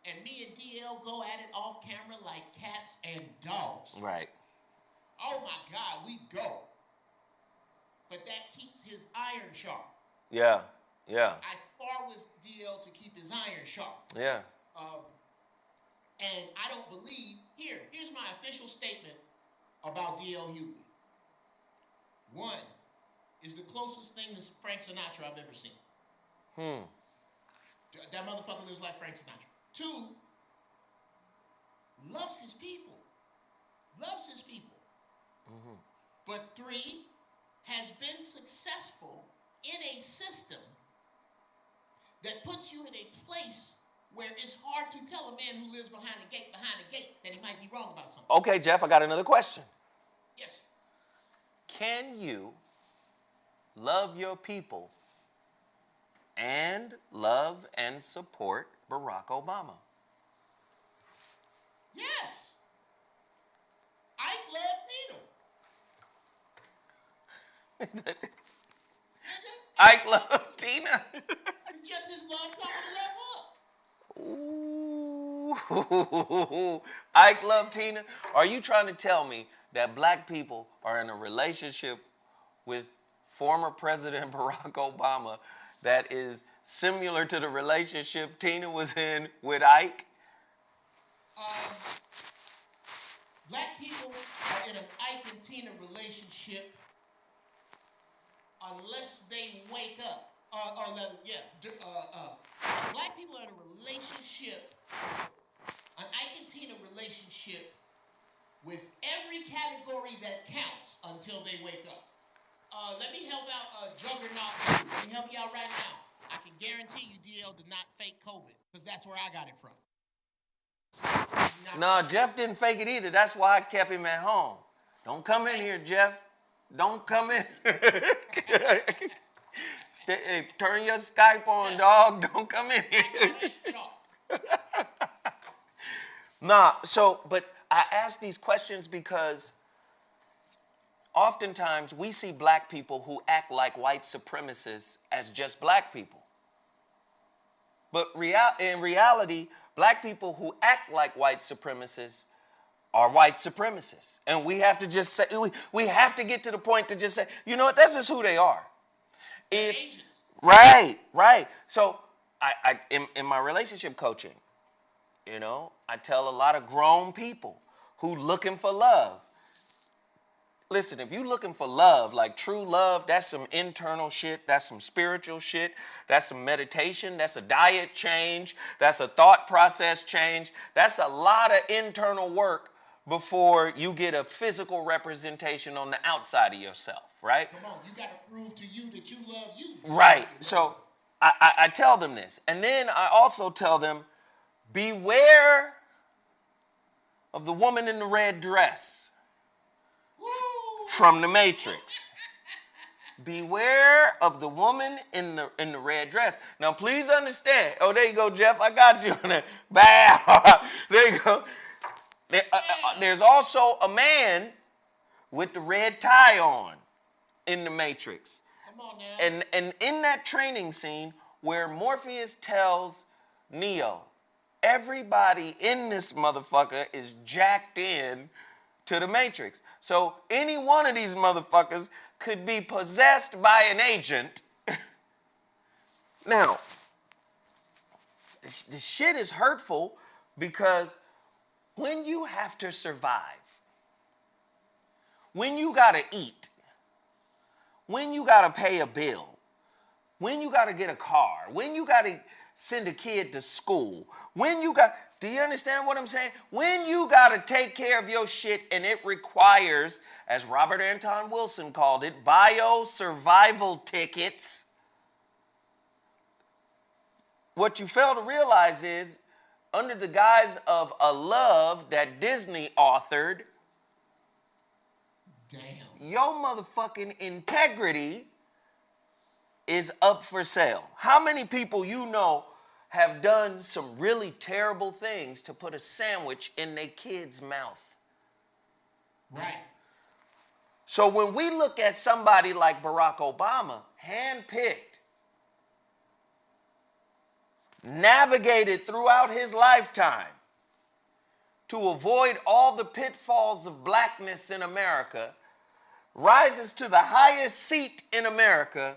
And me and DL go at it off camera like cats and dogs. Right. Oh my God, we go. But that keeps his iron sharp. Yeah. I spar with DL to keep his iron sharp. Yeah. And I don't believe, here's my official statement about D.L. Hughley. One, is the closest thing to Frank Sinatra I've ever seen. That motherfucker lives like Frank Sinatra. Two, loves his people. But three, has been successful in a system that puts you in a place where it's hard to tell a man who lives behind a gate that he might be wrong about something. Okay, Geoff, I got another question. Yes. Can you love your people and love and support Barack Obama? Yes. I love Tina. I love Tina. It's just his love coming to level up. Ooh, Ike love Tina. Are you trying to tell me that black people are in a relationship with former President Barack Obama that is similar to the relationship Tina was in with Ike? Black people are in an Ike and Tina relationship unless they wake up. Black people are in a relationship, an Ike and Tina relationship, with every category that counts until they wake up. Let me help out Juggernaut. Let me help you out right now. I can guarantee you DL did not fake COVID, because that's where I got it from. No, Geoff didn't fake it either. That's why I kept him at home. Don't come in here, Geoff. Don't come in. Hey, turn your Skype on, dog. Don't come in here. Nah, but I ask these questions because oftentimes we see black people who act like white supremacists as just black people. But in reality, black people who act like white supremacists are white supremacists. And we have to just say, we have to get to the point to just say, you know what, that's just who they are. Right. So in my relationship coaching, you know, I tell a lot of grown people who looking for love. Listen, if you looking for love, like true love, that's some internal shit, that's some spiritual shit, that's some meditation, that's a diet change, that's a thought process change, that's a lot of internal work before you get a physical representation on the outside of yourself, right? Come on, you got to prove to you that you love you. Right. So I tell them this. And then I also tell them, beware of the woman in the red dress. Woo! From the Matrix. Beware of the woman in the red dress. Now, please understand. Oh, there you go, Geoff. I got you on that. Bow. There you go. There's also a man with the red tie on in the Matrix. Come on now. And in that training scene where Morpheus tells Neo, everybody in this motherfucker is jacked in to the Matrix. So any one of these motherfuckers could be possessed by an agent. Now, the shit is hurtful because when you have to survive, when you gotta eat, when you gotta pay a bill, when you gotta get a car, when you gotta send a kid to school, do you understand what I'm saying? When you gotta take care of your shit and it requires, as Robert Anton Wilson called it, bio-survival tickets, what you fail to realize is, under the guise of a love that Disney authored, your motherfucking integrity is up for sale. How many people you know have done some really terrible things to put a sandwich in their kid's mouth? Right. So when we look at somebody like Barack Obama, handpicked, navigated throughout his lifetime to avoid all the pitfalls of blackness in America, rises to the highest seat in America,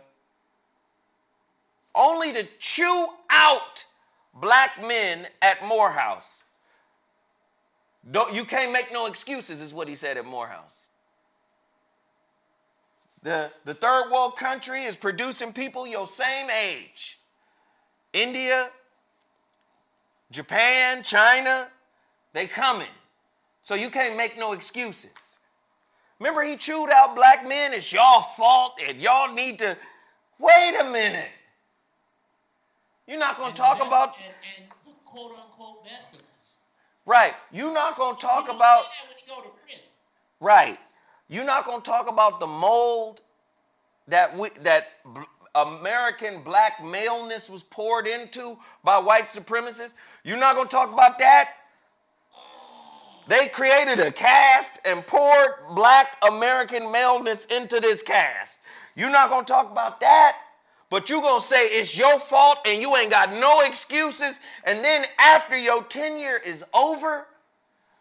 only to chew out black men at Morehouse. You can't make no excuses, is what he said at Morehouse. The third world country is producing people your same age. India, Japan, China, they coming. So you can't make no excuses. Remember he chewed out black men, it's y'all fault and y'all need to, wait a minute. You're not going to talk about... And quote unquote best of us. Right. You're not going to talk about... When you go to prison. Right. You're not going to talk about the mold that American black maleness was poured into by white supremacists. You're not going to talk about that? They created a caste and poured black American maleness into this caste. You're not going to talk about that? But you're going to say it's your fault and you ain't got no excuses. And then after your tenure is over,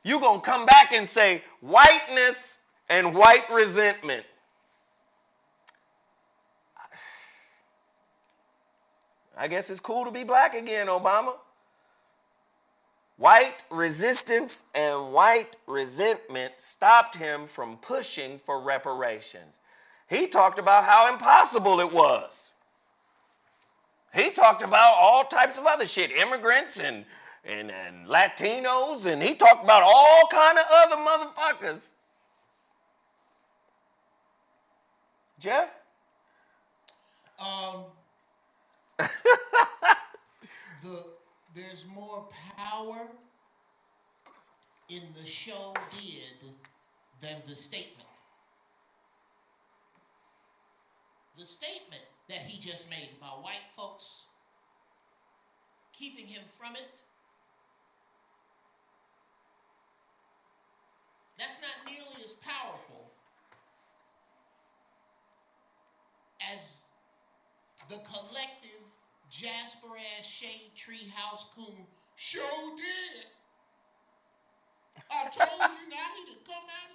you're going to come back and say whiteness and white resentment. I guess it's cool to be black again, Obama. White resistance and white resentment stopped him from pushing for reparations. He talked about how impossible it was. He talked about all types of other shit, immigrants and Latinos, and he talked about all kind of other motherfuckers. Geoff? There's more power in the show did than the statement. The statement that he just made about white folks keeping him from it, that's not nearly as powerful as the collective Jasper-ass shade tree house coon show did. I told you now he done come out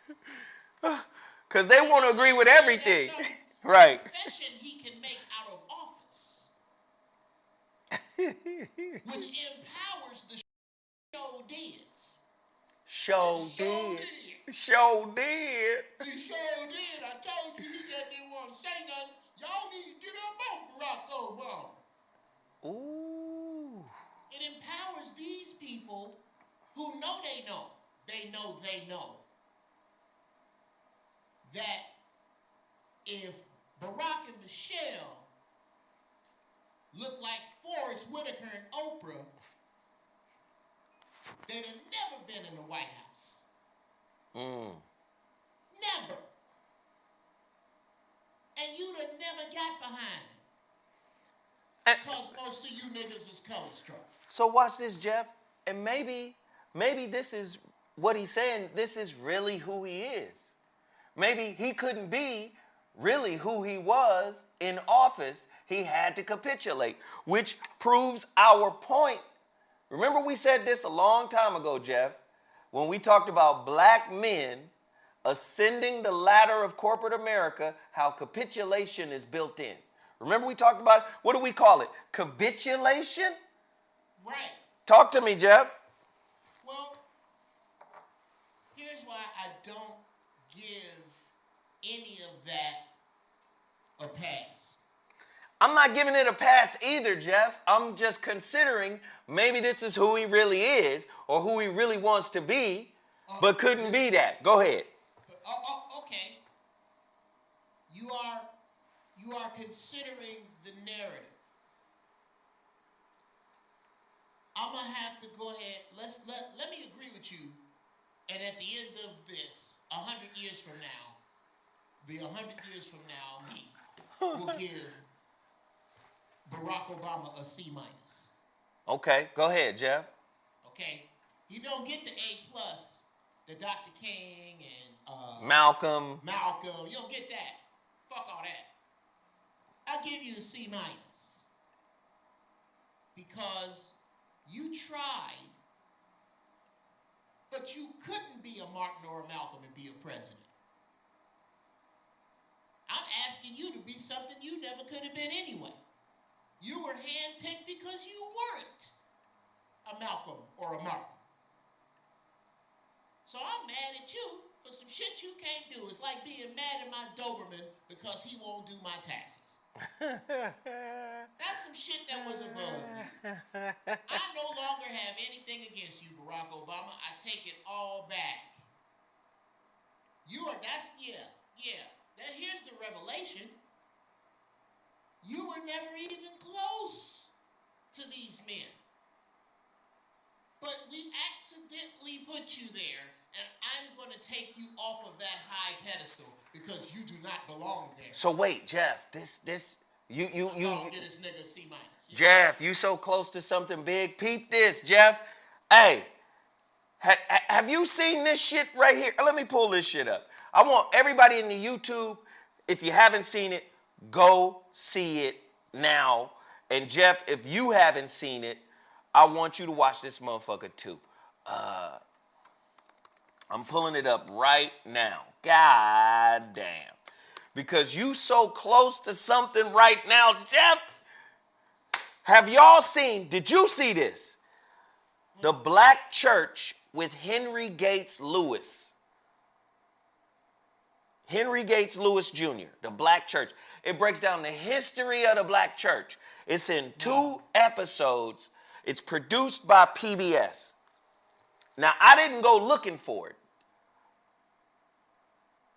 and said. Because they want to agree with everything. Right. Confession he can make out of office, which empowers the show dids. Show did. Show did. He sure did. I told you he just didn't want to say nothing. Y'all need to get up on Barack Obama. Ooh. It empowers these people who know they know. They know they know. That if Barack and Michelle look like Forrest Whitaker and Oprah, they'd have never been in the White House. Never. And you'd have never got behind it. Because most of you niggas is color struck. So watch this, Geoff. And maybe this is what he's saying. This is really who he is. Maybe he couldn't be really who he was in office. He had to capitulate, which proves our point. Remember we said this a long time ago, Geoff, when we talked about black men ascending the ladder of corporate America, how capitulation is built in. Remember we talked about, what do we call it? Capitulation? Right. Talk to me, Geoff. Well, here's why I don't give any of that a pass. I'm not giving it a pass either, Geoff. I'm just considering maybe this is who he really is or who he really wants to be, but couldn't be that. Go ahead. Okay. You are considering the narrative. I'm gonna have to go ahead. Let me agree with you. And at the end of this, 100 years from now, the 100 years from now, me will give Barack Obama a C-. Okay, go ahead, Geoff. Okay, you don't get the A+ that Dr. King and Malcolm. You don't get that. Fuck all that. I'll give you a C- because you tried, but you couldn't be a Martin or a Malcolm and be a president. I'm asking you to be something you never could have been anyway. You were handpicked because you weren't a Malcolm or a Martin. So I'm mad at you for some shit you can't do. It's like being mad at my Doberman because he won't do my taxes. That's some shit that was above you. I no longer have anything against you, Barack Obama. I take it all back. Here's the revelation. You were never even close to these men. But we accidentally put you there, and I'm going to take you off of that high pedestal because you do not belong there. So wait, Geoff, you Get this nigga C-. Geoff, you so close to something big. Peep this, Geoff. Hey, have you seen this shit right here? Let me pull this shit up. I want everybody in the YouTube, if you haven't seen it, go see it now. And Geoff, if you haven't seen it, I want you to watch this motherfucker too. I'm pulling it up right now. God damn. Because you so close to something right now, Geoff. Have y'all seen, did you see this? The Black Church with Henry Gates Lewis. Henry Gates Lewis Jr., the Black Church. It breaks down the history of the Black Church. It's in 2 episodes. It's produced by PBS. Now, I didn't go looking for it.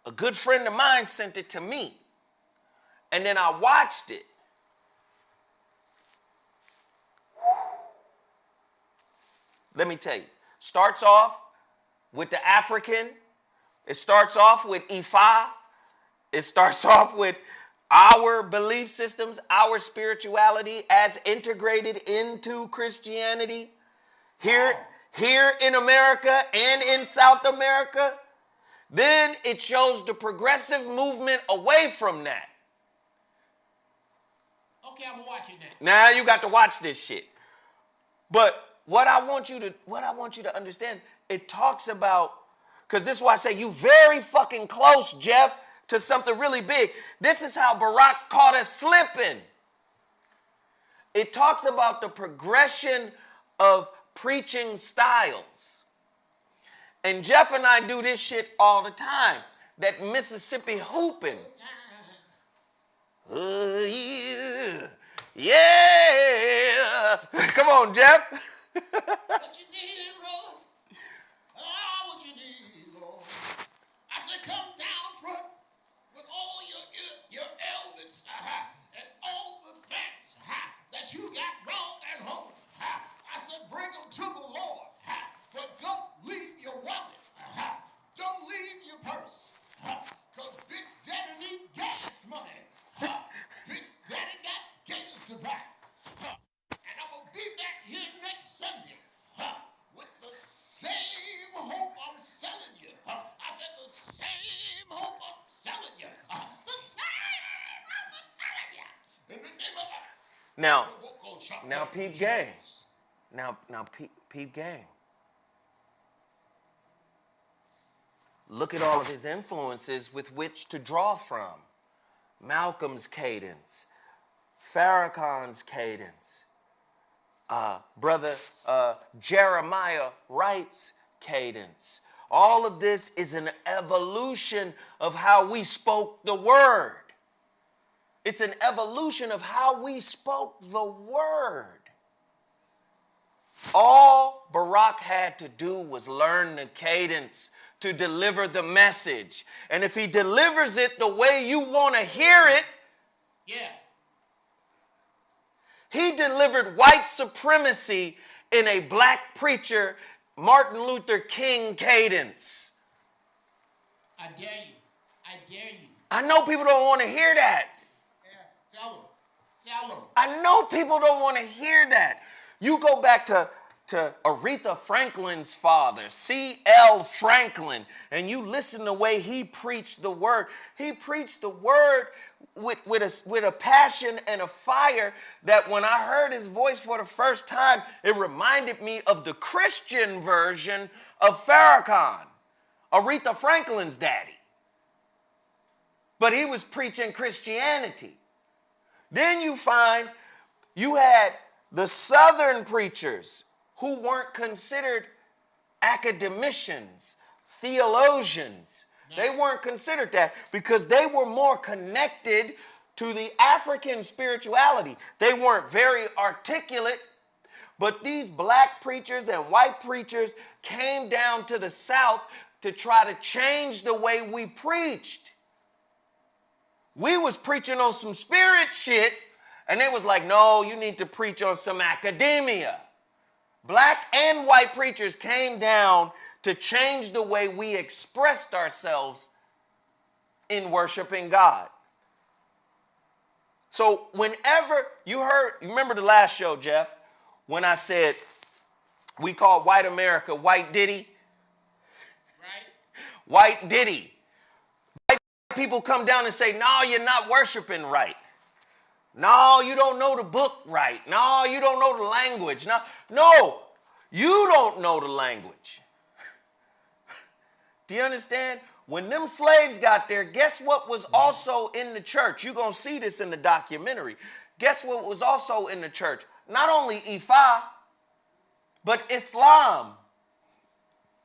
A good friend of mine sent it to me. And then I watched it. Let me tell you. Starts off with the African. It starts off with Ifa. It starts off with our belief systems, our spirituality as integrated into Christianity here in America and in South America. Then it shows the progressive movement away from that. Okay, I'm watching that. Now you got to watch this shit. But what I want you to understand, it talks about, because this is why I say you very fucking close, Geoff, to something really big. This is how Barack caught us slipping. It talks about the progression of preaching styles. And Geoff and I do this shit all the time. That Mississippi hooping. Yeah. Yeah. Come on, Geoff. What you need, Lord? Oh, what you need, Lord? I said, come down front with all your ailments and all the things that you got wrong at home. I said, bring them to the Lord. But don't leave your wallet. Don't leave your purse. Because Big Daddy need gas money. Big Daddy got gators to buy. And I'm going to be back here next Sunday with the same hope I'm selling you. I said the same hope I'm selling you. The same hope I'm selling you. In the name of God. Now peep game. Now peep game. Look at all of his influences with which to draw from. Malcolm's cadence, Farrakhan's cadence, Brother Jeremiah Wright's cadence. All of this is an evolution of how we spoke the word. It's an evolution of how we spoke the word. All Barack had to do was learn the cadence to deliver the message. And if he delivers it the way you want to hear it, he delivered white supremacy in a black preacher, Martin Luther King cadence. I dare you. I dare you. I know people don't want to hear that. Yeah, tell them. Tell them. I know people don't want to hear that. You go back to Aretha Franklin's father, C.L. Franklin, and you listen to the way he preached the word. He preached the word with a passion and a fire that when I heard his voice for the first time, it reminded me of the Christian version of Farrakhan, Aretha Franklin's daddy. But he was preaching Christianity. Then you find you had the Southern preachers who weren't considered academicians, theologians. They weren't considered that because they were more connected to the African spirituality. They weren't very articulate, but these black preachers and white preachers came down to the South to try to change the way we preached. We was preaching on some spirit shit, and they was like, no, you need to preach on some academia. Black and white preachers came down to change the way we expressed ourselves in worshiping God. So whenever you remember the last show, Geoff, when I said we called white America white Diddy? Right? White Diddy. White people come down and say, no, you're not worshiping right. No, you don't know the book right. No, you don't know the language. No, you don't know the language. Do you understand? When them slaves got there, guess what was also in the church? You're going to see this in the documentary. Guess what was also in the church? Not only Ifa, but Islam.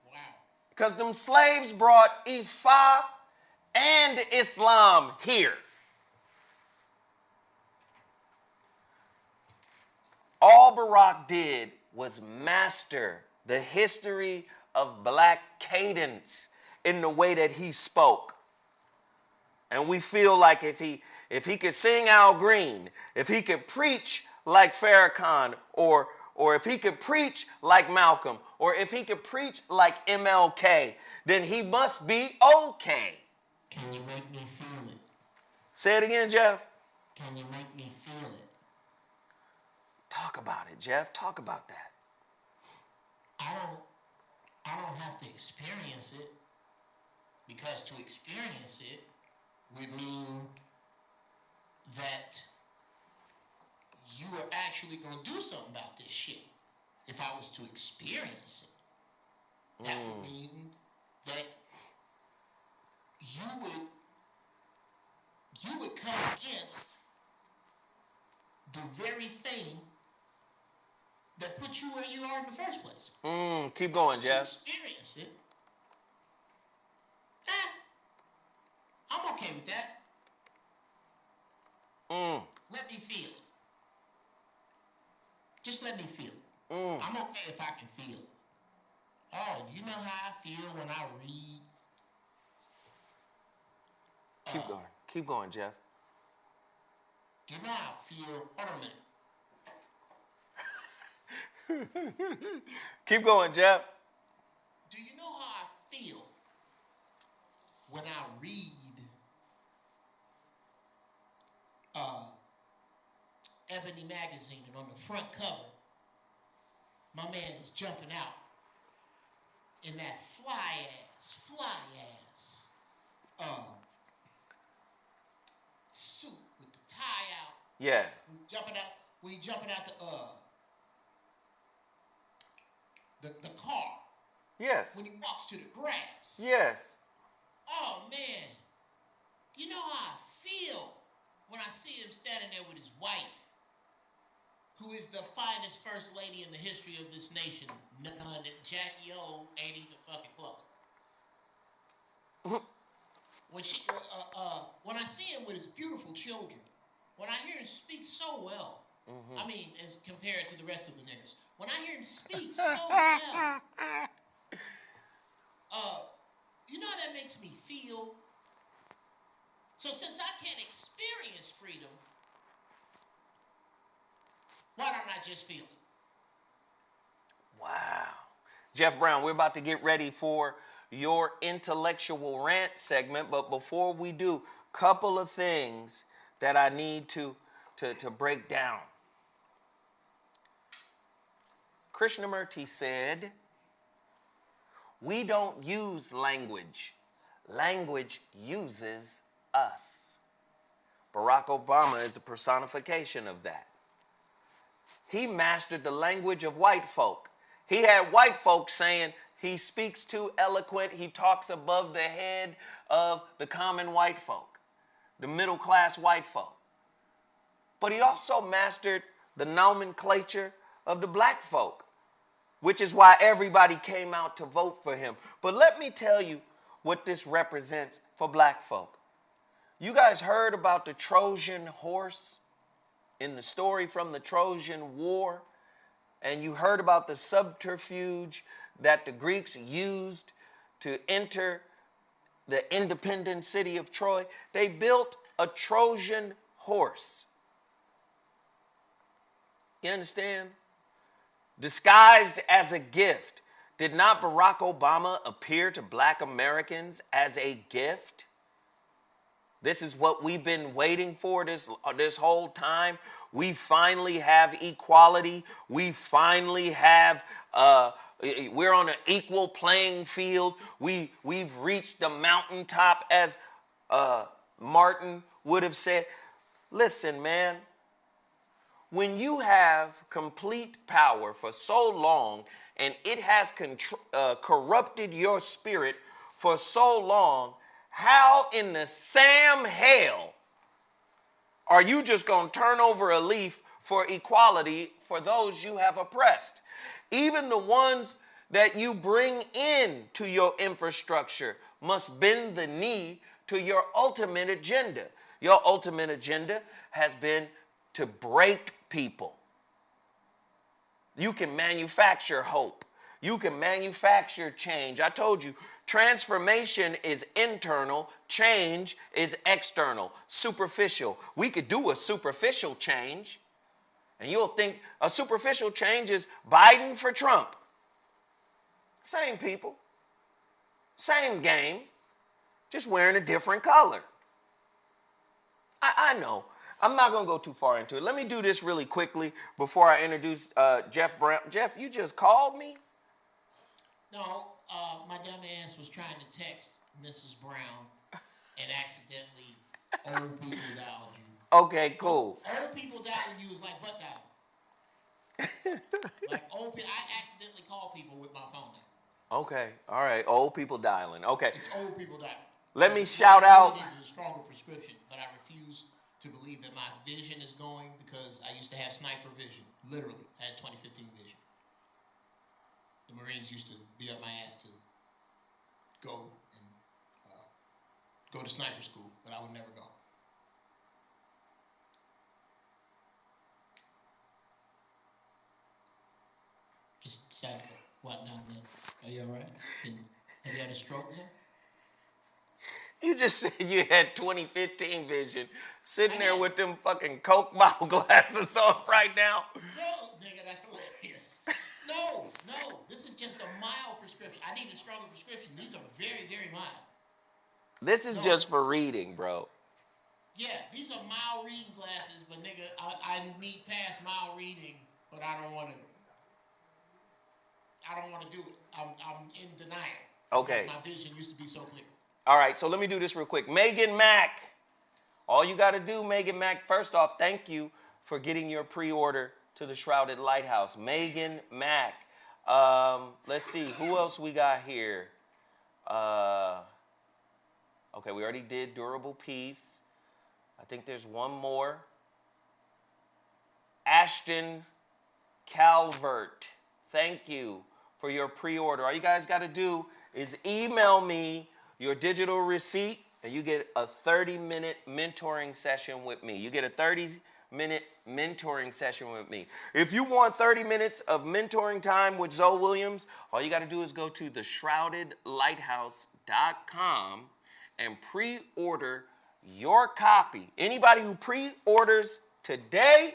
Wow. Because them slaves brought Ifa and Islam here. All Barack did was master the history of black cadence in the way that he spoke. And we feel like if he could sing Al Green, if he could preach like Farrakhan or or if he could preach like Malcolm, or if he could preach like MLK, then he must be okay. Can you make me feel it? Say it again, Geoff. Can you make me feel it? Talk about it, Geoff. Talk about that. I don't have to experience it, because to experience it would mean that you are actually going to do something about this shit. If I was to experience it, that would mean that you would come against the very thing that put you where you are in the first place. Keep going, To Geoff. experience it, I'm okay with that. Let me feel it. Just let me feel it. I'm okay if I can feel it. Oh, you know how I feel when I read? Keep going. Keep going, Geoff. You know how I feel? Hold on a minute. Keep going, Geoff. Do you know how I feel when I read Ebony magazine, and on the front cover, my man is jumping out in that fly ass suit with the tie out. Yeah. We jumping out the car. Yes. When he walks to the grass. Yes. Oh man, you know how I feel when I see him standing there with his wife, who is the finest first lady in the history of this nation. None that Jackie O ain't even fucking close. When I see him with his beautiful children, when I hear him speak so well, I mean, as compared to the rest of the niggas, when I hear him speak so well, you know that makes me feel. So since I can't experience freedom, why don't I just feel it? Wow. Geoff Brown, we're about to get ready for your intellectual rant segment, but before we do, couple of things that I need to break down. Krishnamurti said, we don't use language. Language uses us. Barack Obama is a personification of that. He mastered the language of white folk. He had white folk saying he speaks too eloquent, he talks above the head of the common white folk, the middle class white folk. But he also mastered the nomenclature of the black folk, which is why everybody came out to vote for him. But let me tell you what this represents for black folk. You guys heard about the Trojan horse in the story from the Trojan War, and you heard about the subterfuge that the Greeks used to enter the independent city of Troy. They built a Trojan horse. You understand? Disguised as a gift. Did not Barack Obama appear to black Americans as a gift? This is what we've been waiting for this whole time. We finally have equality. We finally have, we're on an equal playing field. We've reached the mountaintop, as Martin would have said. Listen, man, when you have complete power for so long and it has corrupted your spirit for so long, how in the Sam hell are you just going to turn over a leaf for equality for those you have oppressed? Even the ones that you bring in to your infrastructure must bend the knee to your ultimate agenda. Your ultimate agenda has been to break people. You can manufacture hope. You can manufacture change. I told you, transformation is internal, change is external, superficial. We could do a superficial change. And you'll think a superficial change is Biden for Trump. Same people. Same game. Just wearing a different color. I know. I'm not going to go too far into it. Let me do this really quickly before I introduce Geoff Brown. Geoff, you just called me? No, my dumb ass was trying to text Mrs. Brown and accidentally old people dialed you. Okay, cool. Old people dialing you is like butt dialing. Like old people, I accidentally call people with my phone now. Okay, all right. Old people dialing. Okay. It's old people dialing. Let me shout out. It is a stronger prescription, but I refuse to believe that my vision is going because I used to have sniper vision. Literally, I had 2015 vision. The Marines used to be up my ass to go to sniper school, but I would never go. Just decided to what down there. Are you all right? Have you had a stroke or something? You just said you had 2015 vision, sitting there with them fucking Coke bottle glasses on right now. No, nigga, that's hilarious. No, this is just a mild prescription. I need a stronger prescription. These are very, very mild. This is just for reading, bro. Yeah, these are mild reading glasses, but nigga, I need past mild reading, but I don't want to do it. I'm in denial. Okay. My vision used to be so clear. All right, so let me do this real quick. Megan Mack. All you got to do, Megan Mack, first off, thank you for getting your pre-order to the Shrouded Lighthouse. Megan Mack. Let's see, who else we got here? Okay, we already did Durable Peace. I think there's one more. Ashton Calvert. Thank you for your pre-order. All you guys got to do is email me your digital receipt, and you get a 30-minute mentoring session with me. You get a 30-minute mentoring session with me. If you want 30 minutes of mentoring time with Zoe Williams, all you got to do is go to theshroudedlighthouse.com and pre-order your copy. Anybody who pre-orders today,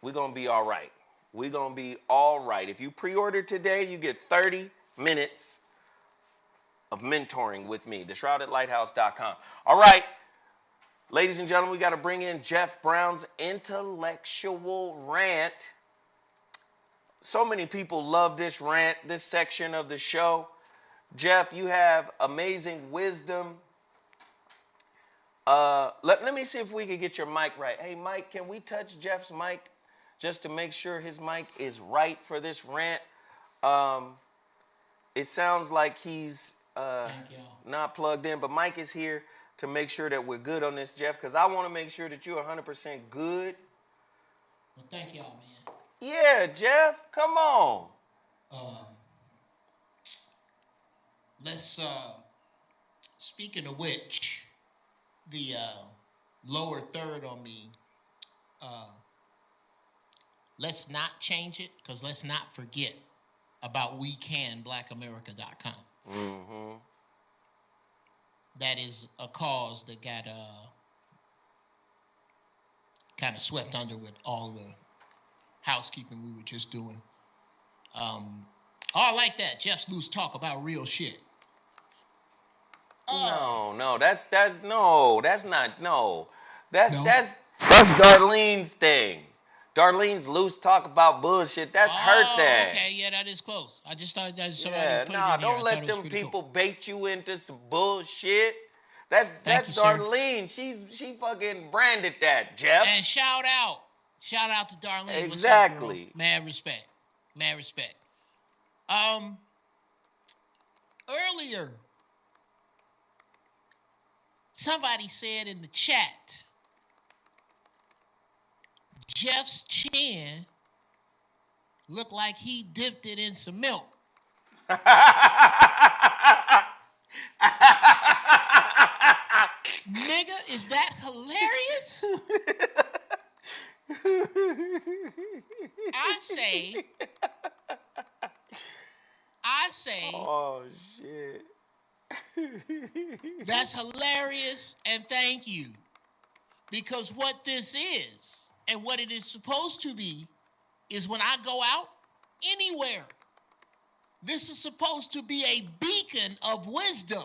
we're going to be all right. We're going to be all right. If you pre-order today, you get 30 minutes of mentoring with me, theshroudedlighthouse.com. All right, ladies and gentlemen, we got to bring in Geoff Brown's intellectual rant. So many people love this rant, this section of the show. Geoff, you have amazing wisdom. Let me see if we can get your mic right. Hey, Mike, can we touch Geoff's mic just to make sure his mic is right for this rant? It sounds like he's not plugged in, but Mike is here to make sure that we're good on this, Geoff, because I want to make sure that you're 100% good. Well, thank y'all, man. Yeah, Geoff, come on. Let's, speaking of which, the lower third on me, let's not change it, because let's not forget about WeCanBlackAmerica.com. Mm-hmm. That is a cause that got kind of swept under with all the housekeeping we were just doing. I like that. Geoff's loose talk about real shit. That's Darlene's thing. Darlene's loose talk about bullshit. That's her thing. Okay, yeah, that is close. I just thought that somebody put it in don't here. let them people bait you into some bullshit. That's you, Darlene. She fucking branded that, Geoff. And shout out to Darlene. Exactly. What's up, mad respect. Earlier, somebody said in the chat, Geoff's chin looked like he dipped it in some milk. Nigga, is that hilarious? I say. Oh, shit. That's hilarious, and thank you. Because what this is And what it is supposed to be is when I go out anywhere, this is supposed to be a beacon of wisdom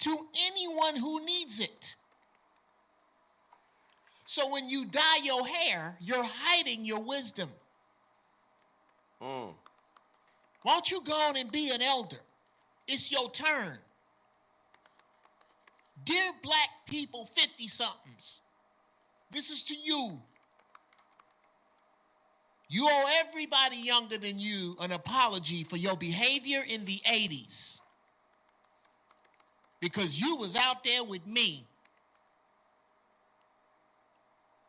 to anyone who needs it. So when you dye your hair, you're hiding your wisdom. Why don't you go on and be an elder? It's your turn. Dear black people, 50-somethings, this is to you. You owe everybody younger than you an apology for your behavior in the 80s. Because you was out there with me,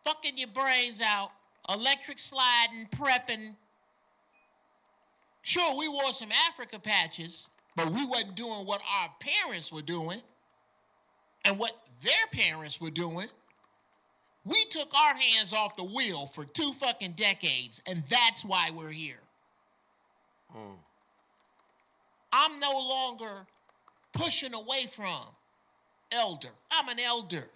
fucking your brains out, electric sliding, prepping. Sure, we wore some Africa patches, but we wasn't doing what our parents were doing and what their parents were doing. We took our hands off the wheel for 2 fucking decades, and that's why we're here. I'm no longer pushing away from elder. I'm an elder.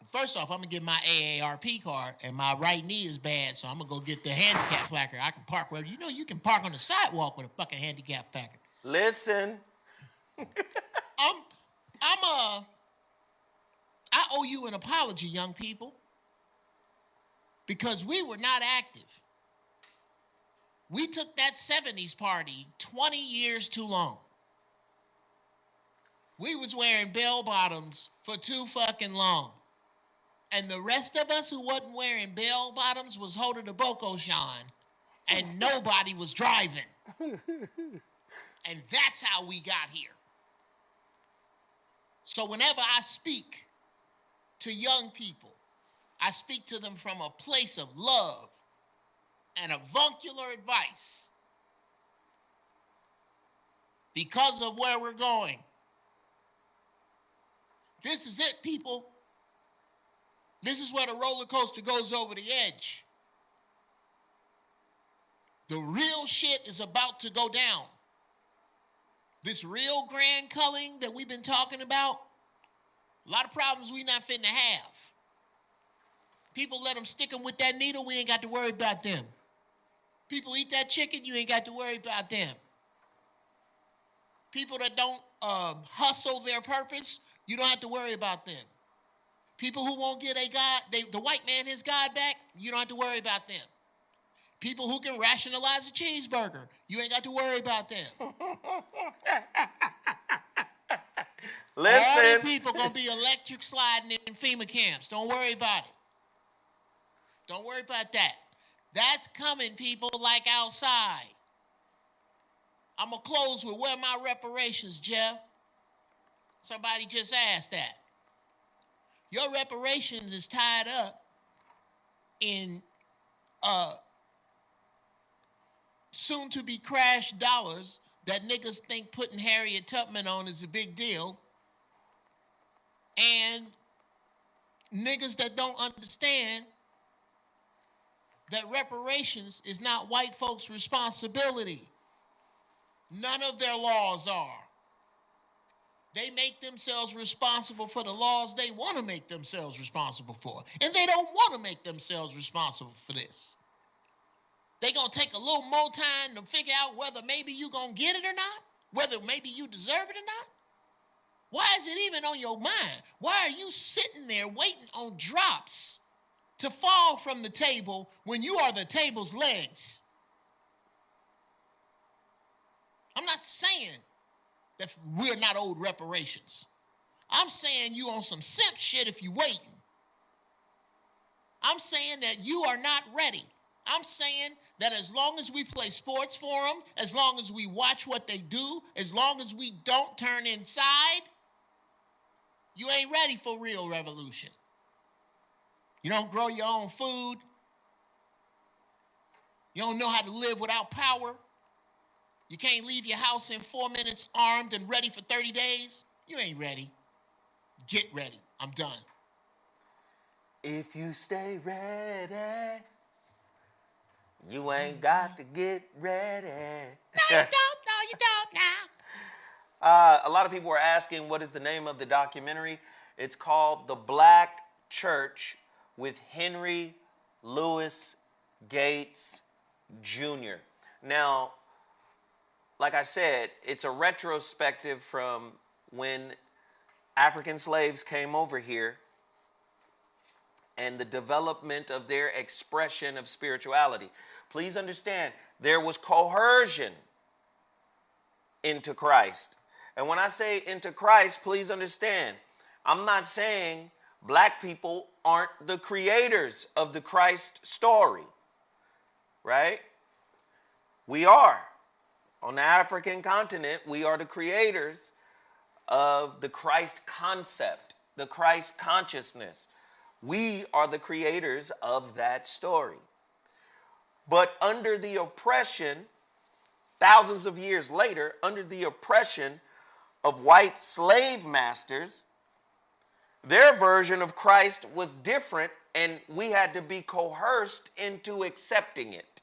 First off, I'm going to get my AARP card, and my right knee is bad, so I'm going to go get the handicap placard. I can park wherever. You know you can park on the sidewalk with a fucking handicap placard. Listen. I owe you an apology, young people, because we were not active. We took that 70s party 20 years too long. We was wearing bell bottoms for too fucking long. And the rest of us who wasn't wearing bell bottoms was holding the Boko Shine, and nobody was driving. And that's how we got here. So whenever I speak to young people, I speak to them from a place of love and avuncular advice because of where we're going. This is it, people. This is where the roller coaster goes over the edge. The real shit is about to go down. This real grand culling that we've been talking about, a lot of problems we not finna have. People let them stick them with that needle, we ain't got to worry about them. People eat that chicken, you ain't got to worry about them. People that don't hustle their purpose, you don't have to worry about them. People who won't get the white man his God back, you don't have to worry about them. People who can rationalize a cheeseburger, you ain't got to worry about them. Listen. All these people gonna be electric sliding in FEMA camps. Don't worry about it. Don't worry about that. That's coming, people, like outside. I'm gonna close with where my reparations, Geoff. Somebody just asked that. Your reparations is tied up in soon-to-be crash dollars that niggas think putting Harriet Tubman on is a big deal. And niggas that don't understand that reparations is not white folks' responsibility. None of their laws are. They make themselves responsible for the laws they want to make themselves responsible for. And they don't want to make themselves responsible for this. They're going to take a little more time to figure out whether maybe you're going to get it or not, whether maybe you deserve it or not. Why is it even on your mind? Why are you sitting there waiting on drops to fall from the table when you are the table's legs? I'm not saying that we're not owed reparations. I'm saying you on some simp shit if you waiting. I'm saying that you are not ready. I'm saying that as long as we play sports for them, as long as we watch what they do, as long as we don't turn inside, you ain't ready for real revolution. You don't grow your own food. You don't know how to live without power. You can't leave your house in 4 minutes armed and ready for 30 days. You ain't ready. Get ready. I'm done. If you stay ready, you ain't got to get ready. No, you don't now. A lot of people are asking what is the name of the documentary. It's called The Black church with Henry Louis Gates Jr. Now, like I said, it's a retrospective from when African slaves came over here and the development of their expression of spirituality. Please understand, there was coercion into Christ. And when I say into Christ, please understand, I'm not saying black people aren't the creators of the Christ story, right? We are. On the African continent, we are the creators of the Christ concept, the Christ consciousness. We are the creators of that story. But under the oppression, thousands of years later, under the oppression of white slave masters, their version of Christ was different, and we had to be coerced into accepting it.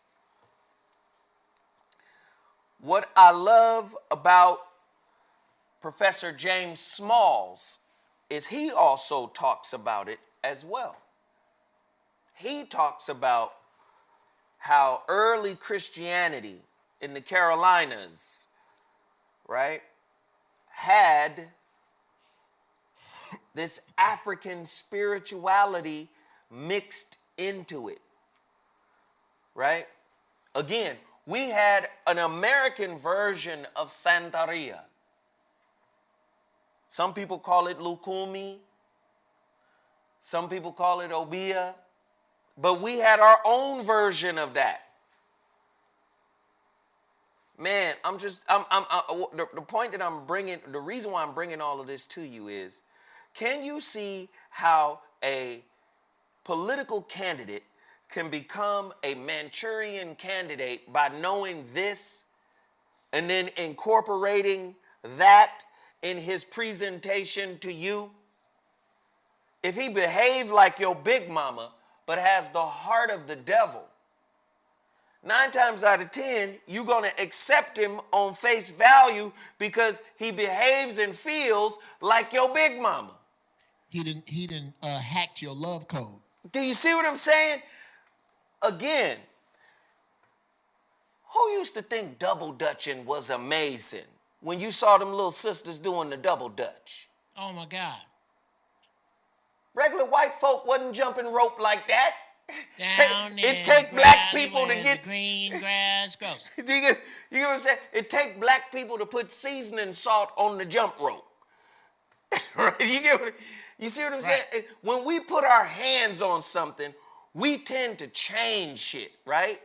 What I love about Professor James Smalls is he also talks about it as well. He talks about how early Christianity in the Carolinas, right, had this African spirituality mixed into it, right? Again, we had an American version of Santeria. Some people call it Lukumi. Some people call it Obia. But we had our own version of that. Man, the point that I'm bringing, the reason why I'm bringing all of this to you is, can you see how a political candidate can become a Manchurian candidate by knowing this and then incorporating that in his presentation to you? If he behaved like your big mama but has the heart of the devil, 9 times out of 10, you're going to accept him on face value because he behaves and feels like your big mama. He didn't hacked your love code. Do you see what I'm saying? Again, who used to think double dutching was amazing when you saw them little sisters doing the double dutch? Oh my God. Regular white folk wasn't jumping rope like that. It take black people to get the green grass grows. you get what I'm saying? It take black people to put seasoning salt on the jump rope. Right? You see what I'm saying? When we put our hands on something, we tend to change shit, right?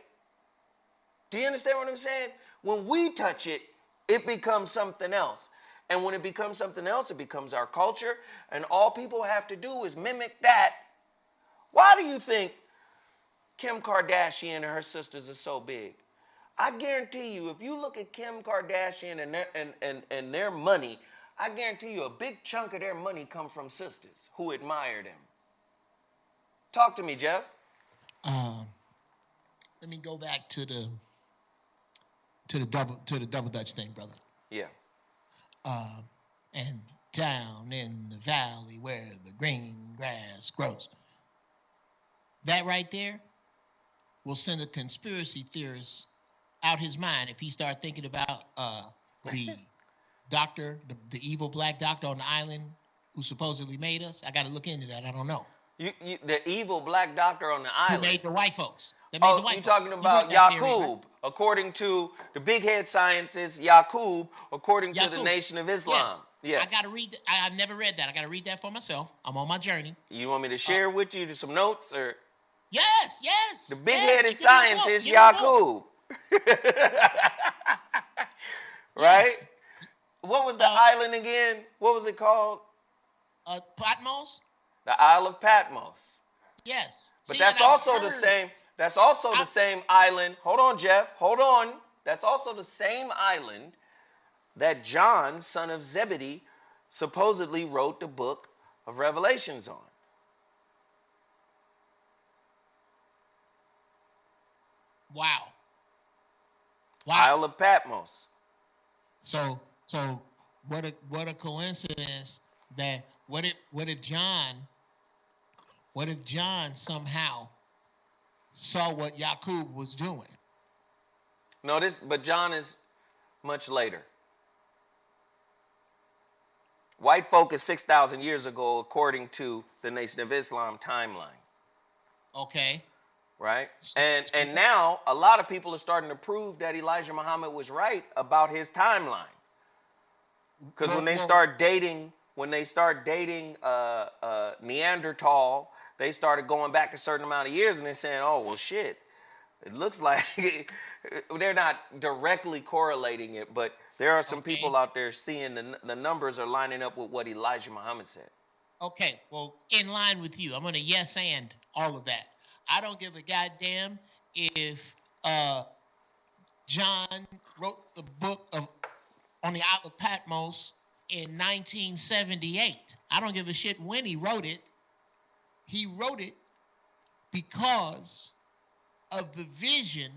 Do you understand what I'm saying? When we touch it, it becomes something else. And when it becomes something else, it becomes our culture. And all people have to do is mimic that. Why do you think Kim Kardashian and her sisters are so big? I guarantee you, if you look at Kim Kardashian and their money, I guarantee you a big chunk of their money come from sisters who admire them. Talk to me, Geoff. Let me go back to the double dutch thing, brother. Yeah. And down in the valley where the green grass grows. That right there will send a conspiracy theorist out his mind if he start thinking about the doctor, the evil black doctor on the island who supposedly made us. I got to look into that. I don't know. The evil black doctor on the island. Who made the white folks. You're talking about Yaqub, right? According to the big head scientist Yaqub, according to the Nation of Islam. Yes. I got to read that. I've never read that. I got to read that for myself. I'm on my journey. You want me to share with you some notes? Or? Yes. The big-headed scientist Yaqub. Right? Yes. What was the island again? What was it called? Patmos? The Isle of Patmos. Yes. But that's also the same. That's also the same island. Hold on, Geoff. Hold on. That's also the same island that John, son of Zebedee, supposedly wrote the book of Revelations on. Wow. Isle of Patmos. So what a coincidence that what did John What if John somehow saw what Yaqub was doing? No, but John is much later. White folk is 6,000 years ago, according to the Nation of Islam timeline. Okay. Right? And now a lot of people are starting to prove that Elijah Muhammad was right about his timeline. Because when they start dating Neanderthal, they started going back a certain amount of years and they're saying, oh, well, shit. It looks like they're not directly correlating it, but there are some people out there seeing the numbers are lining up with what Elijah Muhammad said. Okay, well, in line with you, I'm going to yes and all of that. I don't give a goddamn if John wrote the book on the Isle of Patmos in 1978. I don't give a shit when he wrote it. He wrote it because of the vision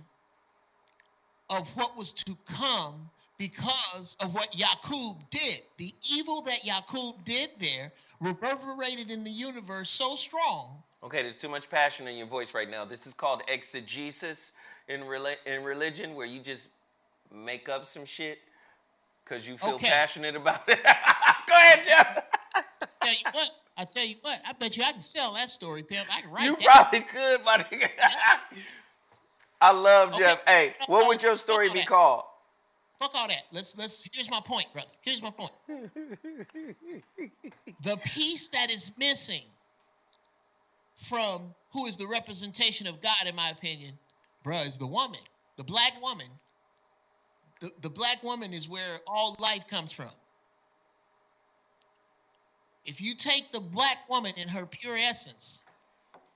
of what was to come because of what Yaqub did. The evil that Yaqub did there reverberated in the universe so strong. Okay, there's too much passion in your voice right now. This is called exegesis in religion, where you just make up some shit because you feel passionate about it. Go ahead, Geoff. I tell you what, I bet you I can sell that story, pimp. I can write you that. You probably could, my nigga. I love Geoff. Hey, what would your story be called? Fuck all that. Here's my point, brother. Here's my point. The piece that is missing from who is the representation of God, in my opinion, bruh, is the woman. The black woman. The black woman is where all life comes from. If you take the black woman in her pure essence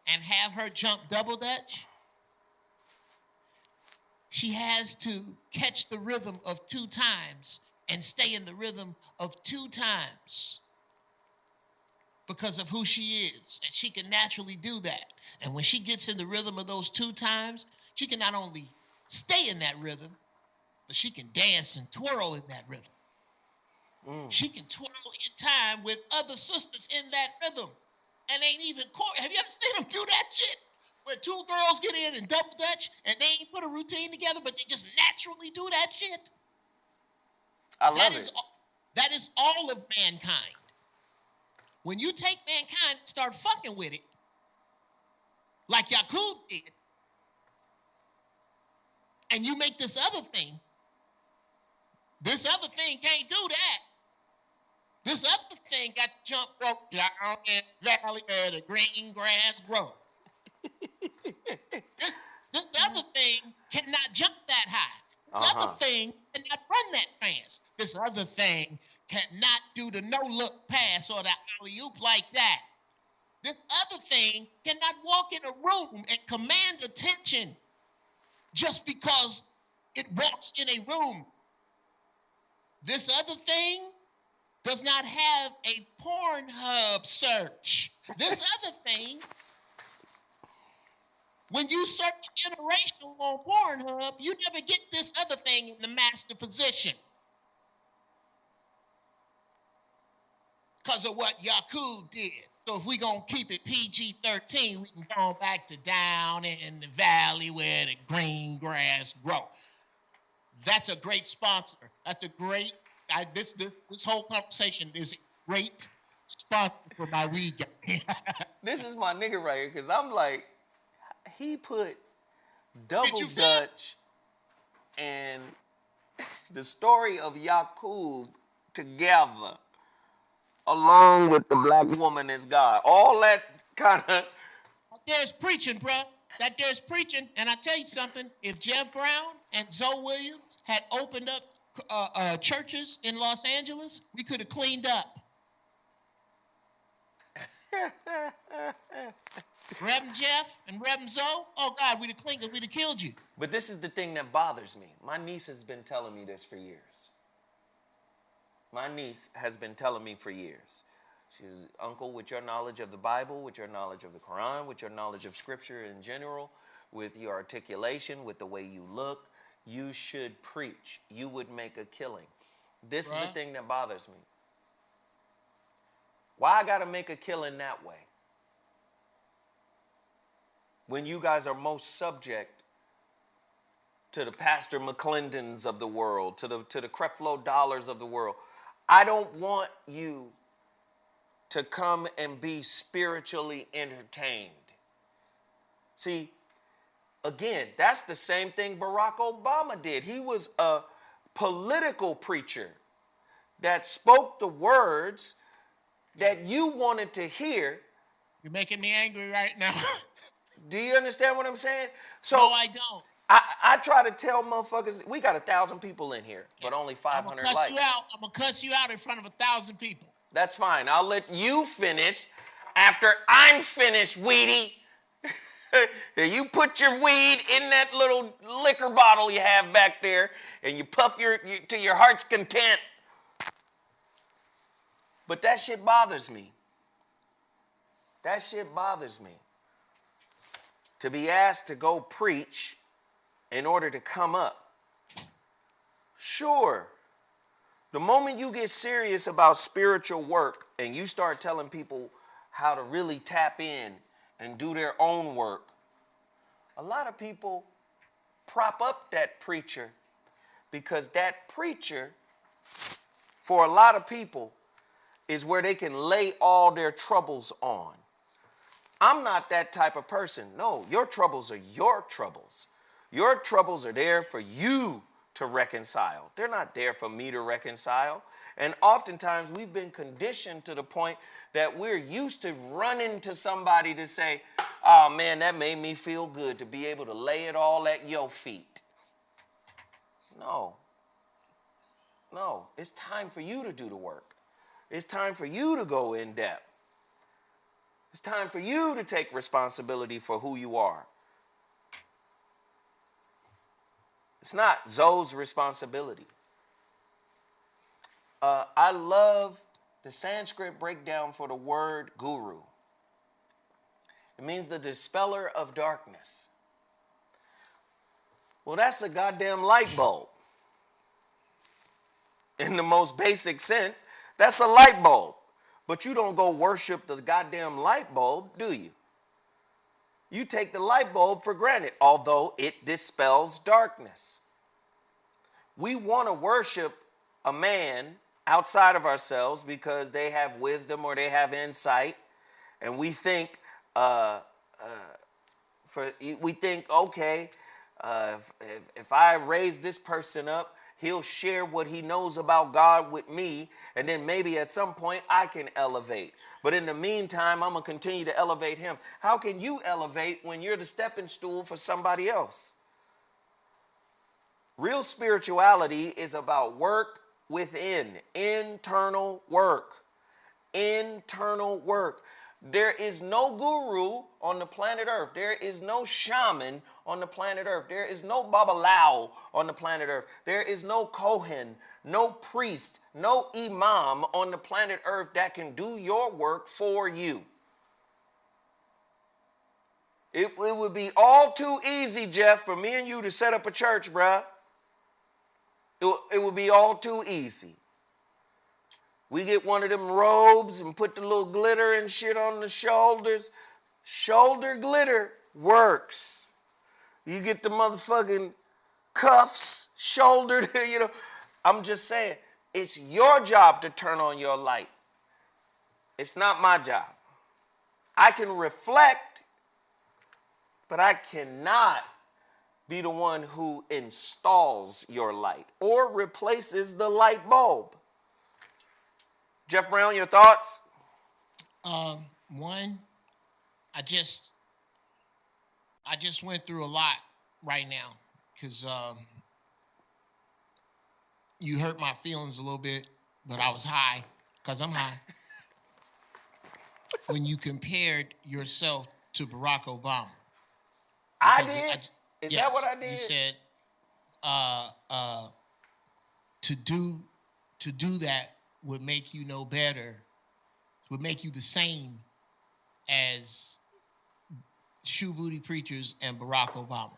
and have her jump double dutch, she has to catch the rhythm of 2 times and stay in the rhythm of 2 times because of who she is. And she can naturally do that. And when she gets in the rhythm of those 2 times, she can not only stay in that rhythm, but she can dance and twirl in that rhythm. She can twirl in time with other sisters in that rhythm. And ain't even have you ever seen them do that shit? Where 2 girls get in and double dutch and they ain't put a routine together, but they just naturally do that shit. I love it. That is all of mankind. When you take mankind and start fucking with it, like Yaqub did, and you make this other thing can't do that. This other thing got to jump rope down in valley where the green grass grows. This other thing cannot jump that high. This other thing cannot run that fast. This other thing cannot do the no-look pass or the alley-oop like that. This other thing cannot walk in a room and command attention just because it walks in a room. This other thing does not have a Pornhub search. This other thing, when you search interracial on Pornhub, you never get this other thing in the master position. Because of what Yaqub did. So if we're going to keep it PG-13, we can go back to down in the valley where the green grass grows. That's a great sponsor. That's a great, this whole conversation is a great sponsor for my WeGet. This is my nigga right here, because I'm like, he put double dutch and the story of Yaqub together, along with the black woman is God. All that kind of... There's preaching, bruh. That there's preaching. And I tell you something, if Jeff Brown and Zoe Williams had opened up churches in Los Angeles, we could have cleaned up. Reverend Jeff and Reverend Zoe, oh God, we'd have cleaned up, we'd have killed you. But this is the thing that bothers me. My niece has been telling me this for years. My niece has been telling me for years. She's, uncle, with your knowledge of the Bible, with your knowledge of the Quran, with your knowledge of scripture in general, with your articulation, with the way you look, you should preach. You would make a killing. This is the thing that bothers me. Why I gotta make a killing that way? when you guys are most subject to the Pastor McClendons of the world, to the Creflo Dollars of the world. I don't want you to come and be spiritually entertained. See, again, that's the same thing Barack Obama did. He was a political preacher that spoke the words that you wanted to hear. You're making me angry right now. Do you understand what I'm saying? So No, I don't. I try to tell motherfuckers, we got 1,000 people in here, but only 500 I'm gonna cuss likes. you out. I'm gonna cuss you out in front of 1,000 people. That's fine. I'll let you finish after I'm finished, Weedy. You put your weed in that little liquor bottle you have back there, and you puff to your heart's content. But that shit bothers me. That shit bothers me. To be asked to go preach in order to come up. Sure. The moment you get serious about spiritual work and you start telling people how to really tap in and do their own work, a lot of people prop up that preacher because that preacher, for a lot of people, is where they can lay all their troubles on. I'm not that type of person. No, your troubles are your troubles. Your troubles are there for you to reconcile. They're not there for me to reconcile. And oftentimes we've been conditioned to the point that we're used to running to somebody to say, oh man, that made me feel good to be able to lay it all at your feet. No, it's time for you to do the work. It's time for you to go in depth. It's time for you to take responsibility for who you are. It's not Zoe's responsibility. I love the Sanskrit breakdown for the word guru. It means the dispeller of darkness. Well, that's a goddamn light bulb. In the most basic sense, that's a light bulb. But you don't go worship the goddamn light bulb, do you? You take the light bulb for granted, although it dispels darkness. We want to worship a man outside of ourselves because they have wisdom or they have insight, and we think, okay, if I raise this person up, he'll share what he knows about God with me, and then maybe at some point I can elevate. But in the meantime, I'm going to continue to elevate him. How can you elevate when you're the stepping stool for somebody else? Real spirituality is about work within, internal work. Internal work. There is no guru on the planet Earth. There is no shaman on the planet Earth. There is no babalao on the planet Earth. There is no Kohen, no priest, no imam on the planet Earth that can do your work for you. It would be all too easy, Geoff, for me and you to set up a church, bruh. It would be all too easy. We get one of them robes and put the little glitter and shit on the shoulders. Shoulder glitter works. You get the motherfucking cuffs, shoulder, you know. I'm just saying, it's your job to turn on your light. It's not my job. I can reflect, but I cannot be the one who installs your light or replaces the light bulb. Jeff Brown, your thoughts? One, I just went through a lot right now because you hurt my feelings a little bit, but I was high because I'm high. When you compared yourself to Barack Obama. I did? Is yes, that what I did? You said to do that would make you no better, would make you the same as shoe booty preachers and Barack Obama.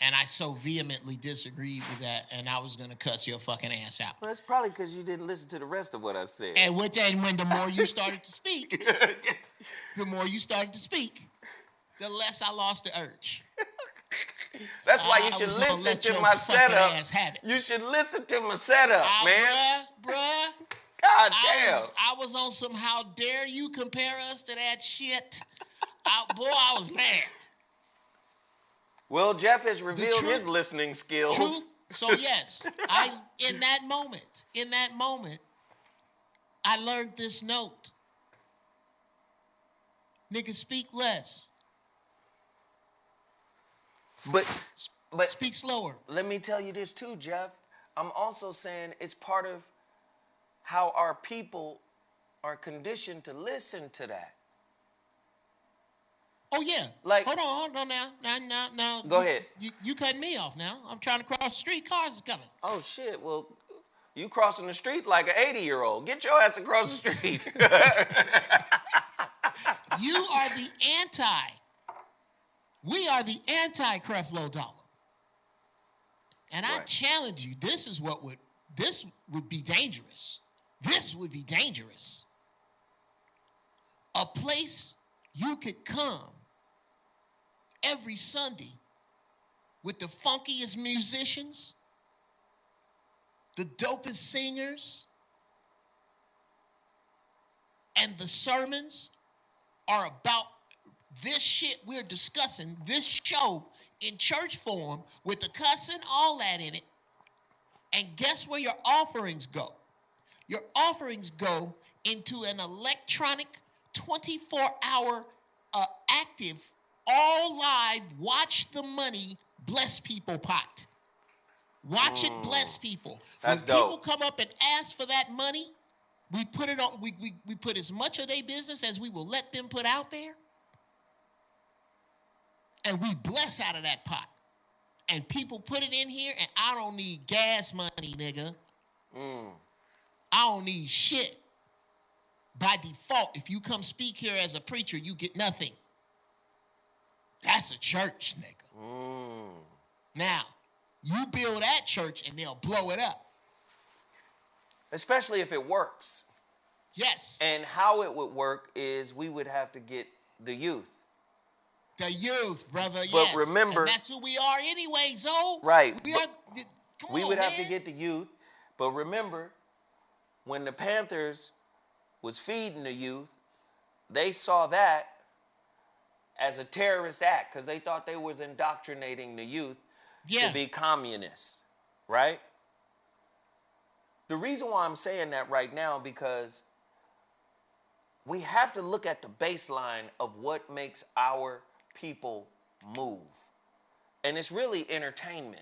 And I so vehemently disagreed with that, and I was going to cuss your fucking ass out. Well, that's probably because you didn't listen to the rest of what I said. And when the more you started to speak, the less I lost the urge. That's why you I should was gonna listen let to your my fucking setup. ass have it. You should listen to my setup, man. Bruh. God damn. I was on some how dare you compare us to that shit. I was mad. Well, Geoff has revealed his listening skills. Truth. So yes, in that moment, I learned this note. Nigga, speak less. But Speak slower. let me tell you this too, Geoff. I'm also saying it's part of how our people are conditioned to listen to that. Oh yeah. Like, hold on, now. Go ahead. You cutting me off now. I'm trying to cross the street. Cars is coming. Oh shit. Well, you crossing the street like an 80-year-old. Get your ass across the street. You are the anti. We are the anti-Creflo Dollar. And I challenge you, this would be dangerous. This would be dangerous. A place you could come every Sunday with the funkiest musicians, the dopest singers, and the sermons are about this shit we're discussing, this show in church form with the cussing, all that in it. And guess where your offerings go? Your offerings go into an electronic 24-hour active, all live, watch the money, bless people pot. Watch it bless people. That's when dope. people come up and ask for that money, we put it on. We put as much of their business as we will let them put out there, and we bless out of that pot. And people put it in here, and I don't need gas money, nigga. I don't need shit. By default, if you come speak here as a preacher, you get nothing. That's a church, nigga. Now, you build that church, and they'll blow it up. Especially if it works. Yes. And how it would work is we would have to get the youth. The youth, brother. But remember, and that's who we are anyway, Zo. Right. We would have to get the youth. But remember, when the Panthers was feeding the youth, they saw that as a terrorist act because they thought they was indoctrinating the youth to be communists, right? The reason why I'm saying that right now because we have to look at the baseline of what makes our people move. And it's really entertainment.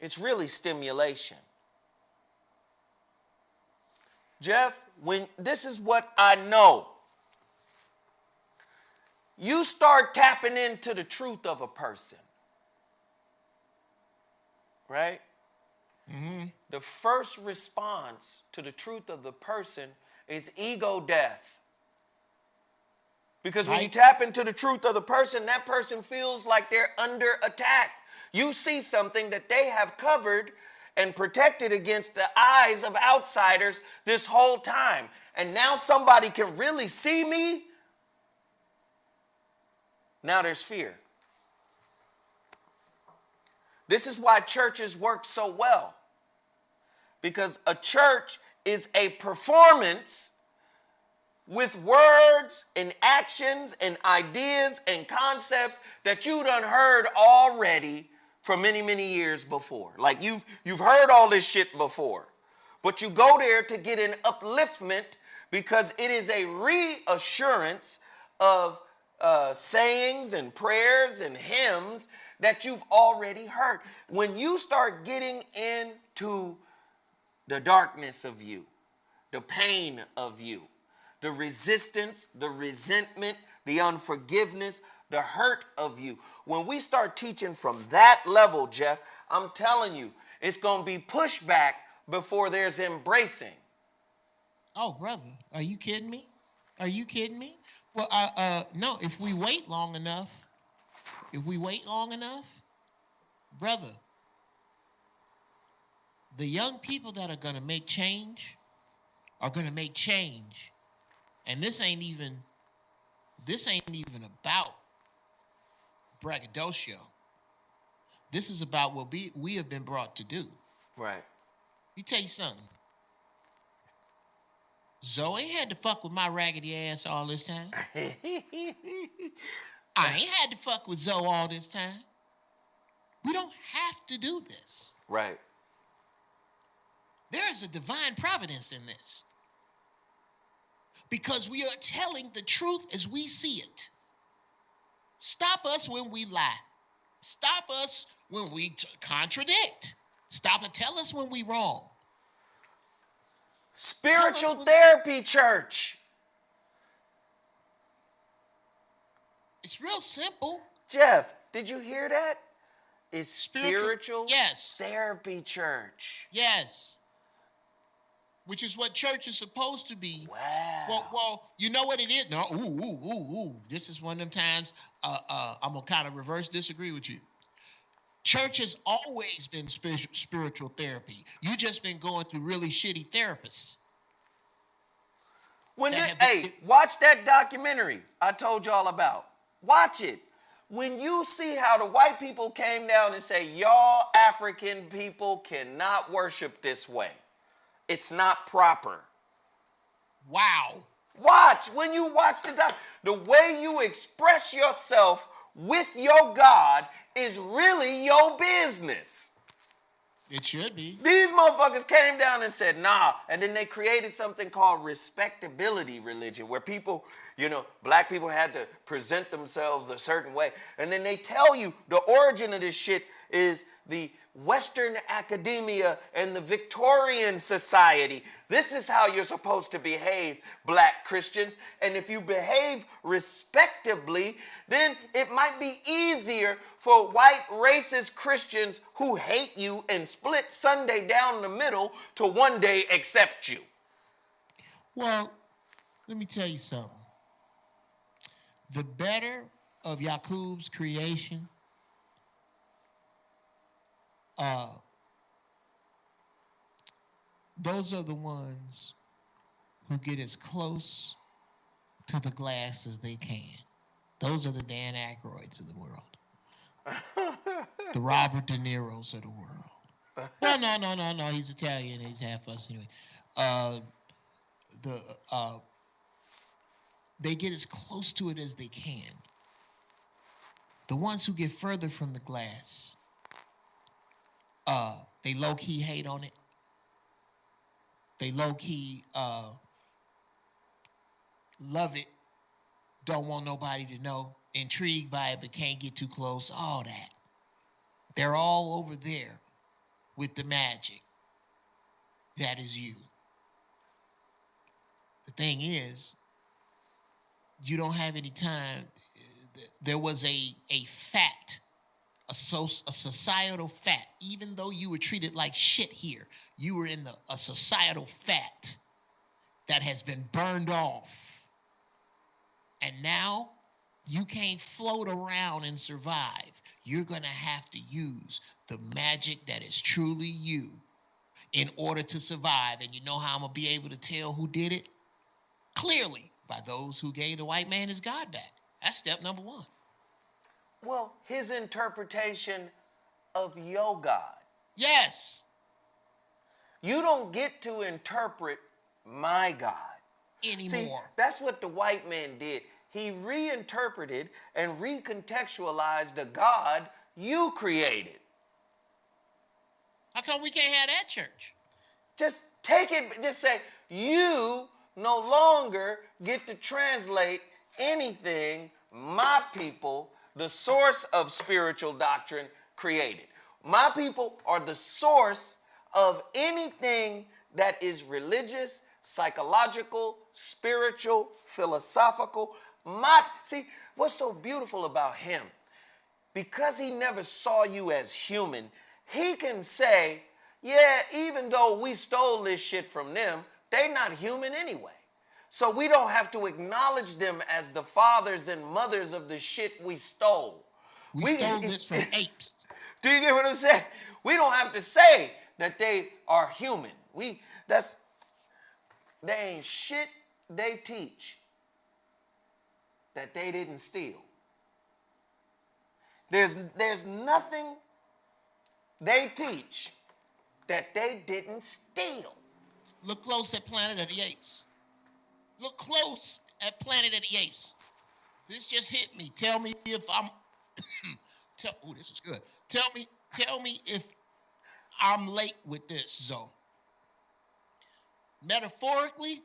It's really stimulation. Geoff, this is what I know. You start tapping into the truth of a person, right? The first response to the truth of the person is ego death. Because when you tap into the truth of the person, that person feels like they're under attack. You see something that they have covered and protected against the eyes of outsiders this whole time. And now somebody can really see me. Now there's fear. This is why churches work so well. Because a church is a performance with words and actions and ideas and concepts that you done heard already for many, many years before. Like you've heard all this shit before. But you go there to get an upliftment because it is a reassurance of sayings and prayers and hymns that you've already heard. When you start getting into the darkness of you, the pain of you, the resistance, the resentment, the unforgiveness, the hurt of you. When we start teaching from that level, Geoff, I'm telling you, it's going to be pushback before there's embracing. Oh, brother, are you kidding me? Are you kidding me? Well, no, if we wait long enough, brother, the young people that are going to make change are going to make change. And this ain't even this ain't even about braggadocio. This is about what we have been brought to do. Right. Let me tell you something. Zoe ain't had to fuck with my raggedy ass all this time. I ain't had to fuck with Zoe all this time. We don't have to do this. Right. There is a divine providence in this. Because we are telling the truth as we see it. Stop us when we lie. Stop us when we contradict. Stop and tell us when we wrong. Spiritual therapy church. It's real simple. Jeff, did you hear that? It's spiritual yes. therapy church. Yes. Which is what church is supposed to be. Wow. Well, you know what it is? No, ooh. This is one of them times I'm going to kind of reverse disagree with you. Church has always been spiritual therapy. You just been going through really shitty therapists. Watch that documentary I told y'all about. Watch it. When you see how the white people came down and say, y'all African people cannot worship this way. It's not proper. Wow. Watch. When you watch the way you express yourself with your God is really your business. It should be. These motherfuckers came down and said, nah. And then they created something called respectability religion, where people, black people had to present themselves a certain way. And then they tell you the origin of this shit is the Western academia and the Victorian society. This is how you're supposed to behave, black Christians. And if you behave respectably, then it might be easier for white racist Christians who hate you and split Sunday down the middle to one day accept you. Well, let me tell you something. The better of Yaqub's creation, those are the ones who get as close to the glass as they can. Those are the Dan Aykroyds of the world. The Robert De Niro's of the world. No. He's Italian. He's half us anyway. They get as close to it as they can. The ones who get further from the glass, they low-key hate on it. They low-key love it, don't want nobody to know, intrigued by it but can't get too close, all that. They're all over there with the magic. That is you. The thing is, you don't have any time. There was a fact, a societal fact. Even though you were treated like shit here, you were in a societal fact that has been burned off. And now you can't float around and survive. You're going to have to use the magic that is truly you in order to survive. And you know how I'm going to be able to tell who did it? Clearly, by those who gave the white man his God back. That's step number one. Well, his interpretation of your God. Yes. You don't get to interpret my God anymore. See, that's what the white man did. He reinterpreted and recontextualized the God you created. How come we can't have that church? Just take it, just say, you no longer get to translate anything my people, the source of spiritual doctrine, created. My people are the source of anything that is religious, psychological, spiritual, philosophical. See, what's so beautiful about him? Because he never saw you as human, he can say, yeah, even though we stole this shit from them, they're not human anyway. So we don't have to acknowledge them as the fathers and mothers of the shit we stole. We stole this from apes. Do you get what I'm saying? We don't have to say that they are human. They ain't shit they teach. that they didn't steal. There's nothing they teach that they didn't steal. Look close at Planet of the Apes. Look close at Planet of the Apes. This just hit me. Tell me if I'm this is good. Tell me if I'm late with this, Zo. Metaphorically,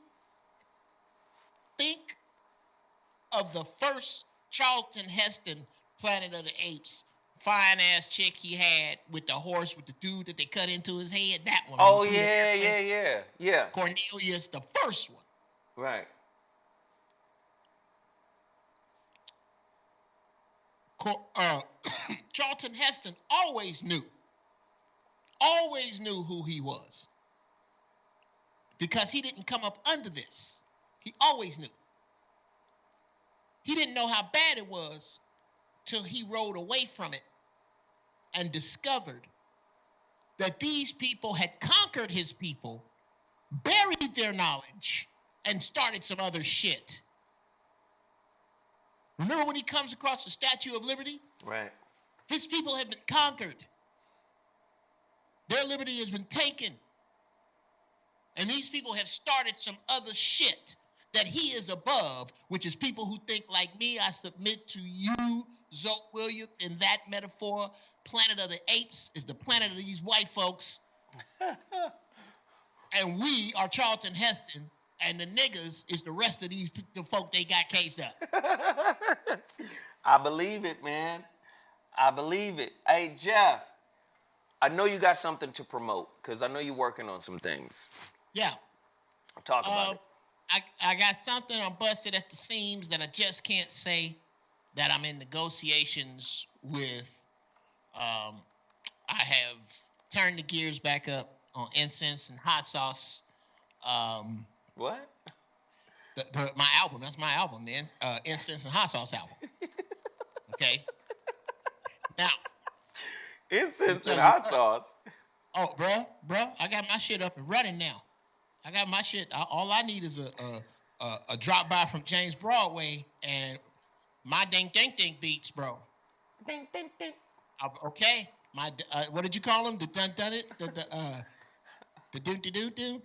think of the first Charlton Heston Planet of the Apes fine ass chick he had with the horse with the dude that they cut into his head. That one. Oh yeah. Cornelius, the first one. Right. Charlton Heston always knew who he was, because he didn't come up under this. He always knew. He didn't know how bad it was till he rode away from it and discovered that these people had conquered his people, buried their knowledge, and started some other shit. Remember when he comes across the Statue of Liberty? Right. His people have been conquered. Their liberty has been taken. And these people have started some other shit that he is above, which is people who think like me. I submit to you, Zoe Williams, in that metaphor. Planet of the Apes is the planet of these white folks. And we are Charlton Heston, and the niggas is the rest of the folk they got cased up. I believe it, man. I believe it. Hey, Geoff, I know you got something to promote, because I know you're working on some things. Yeah. Talk about it. I got something. I'm busted at the seams that I just can't say that I'm in negotiations with. I have turned the gears back up on incense and hot sauce. What? My album. That's my album, man. Incense and hot sauce album. Okay. Now. Incense and hot sauce. Oh, bruh, I got my shit up and running now. I got my shit. All I need is a drop by from James Broadway and my ding beats, bro. Ding ding ding. Okay. My what did you call them? The dun dun it. The doo doo doo doo.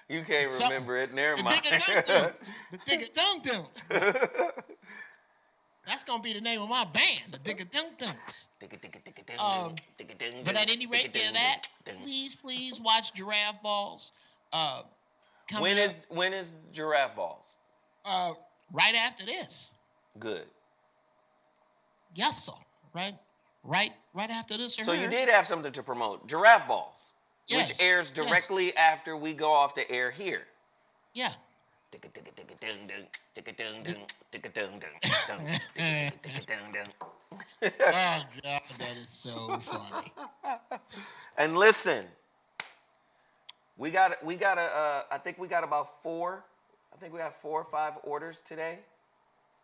You can't remember it. Never mind. The digga dum dums. That's gonna be the name of my band, the Digga Dum Dums. But at any rate, that. Please watch Giraffe Balls. When is Giraffe Balls? Right after this. Good. Yes, sir. Right after this. So you did have something to promote. Giraffe Balls, yes, which airs directly after we go off the air here. Yeah. Oh God, that is so funny. And listen, we got I think we got about 4. I think we have 4 or 5 orders today.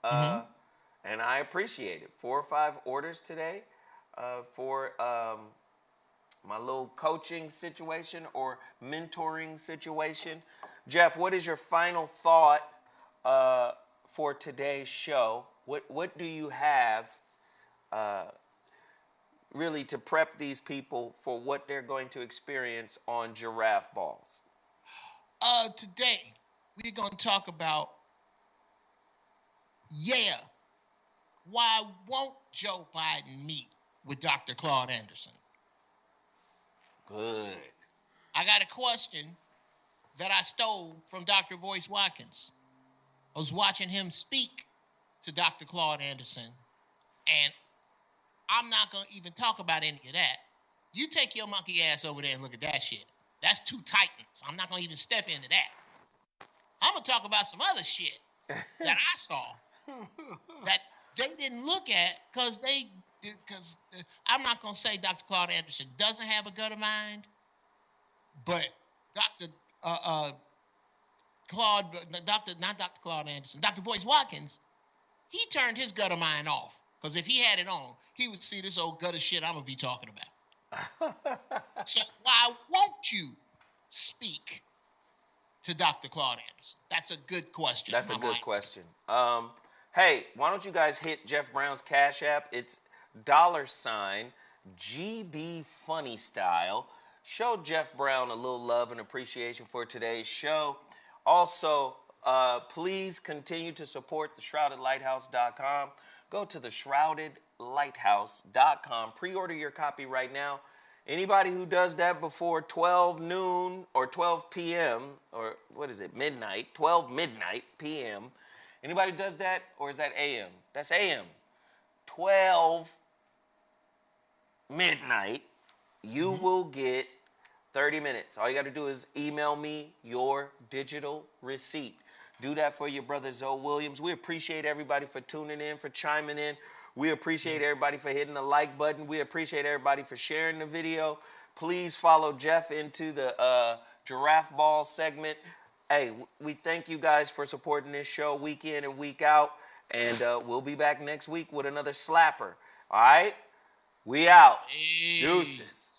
And I appreciate it. 4 or 5 orders today for my little coaching situation or mentoring situation. Geoff, what is your final thought for today's show? What do you have really to prep these people for what they're going to experience on Giraffe Balls? Today we're going to talk about, why won't Joe Biden meet with Dr. Claude Anderson? Good. I got a question that I stole from Dr. Boyce Watkins. I was watching him speak to Dr. Claude Anderson, and I'm not going to even talk about any of that. You take your monkey ass over there and look at that shit. That's 2 titans. I'm not going to even step into that. I'm going to talk about some other shit that I saw that they didn't look at because I'm not going to say Dr. Claude Anderson doesn't have a gutter mind, but Dr. Boyce Watkins, he turned his gutter mind off. Because if he had it on, he would see this old gutter shit I'm going to be talking about. So why won't you speak to Dr. Claude Anderson? That's a good question. That's a good question. Hey, why don't you guys hit Jeff Brown's Cash App? It's $GB Funny Style. Show Jeff Brown a little love and appreciation for today's show. Also, please continue to support theshroudedlighthouse.com. Go to theshroudedlighthouse.com. Pre-order your copy right now. Anybody who does that before 12 noon or 12 p.m. or what is it, midnight, 12 midnight p.m. Anybody does that, or is that a.m.? That's a.m. 12 midnight, you will get 30 minutes. All you got to do is email me your digital receipt. Do that for your brother Zoe Williams. We appreciate everybody for tuning in, for chiming in. We appreciate everybody for hitting the like button. We appreciate everybody for sharing the video. Please follow Jeff into the Giraffe Ball segment. Hey, we thank you guys for supporting this show week in and week out. And we'll be back next week with another slapper. All right? We out. Hey. Deuces.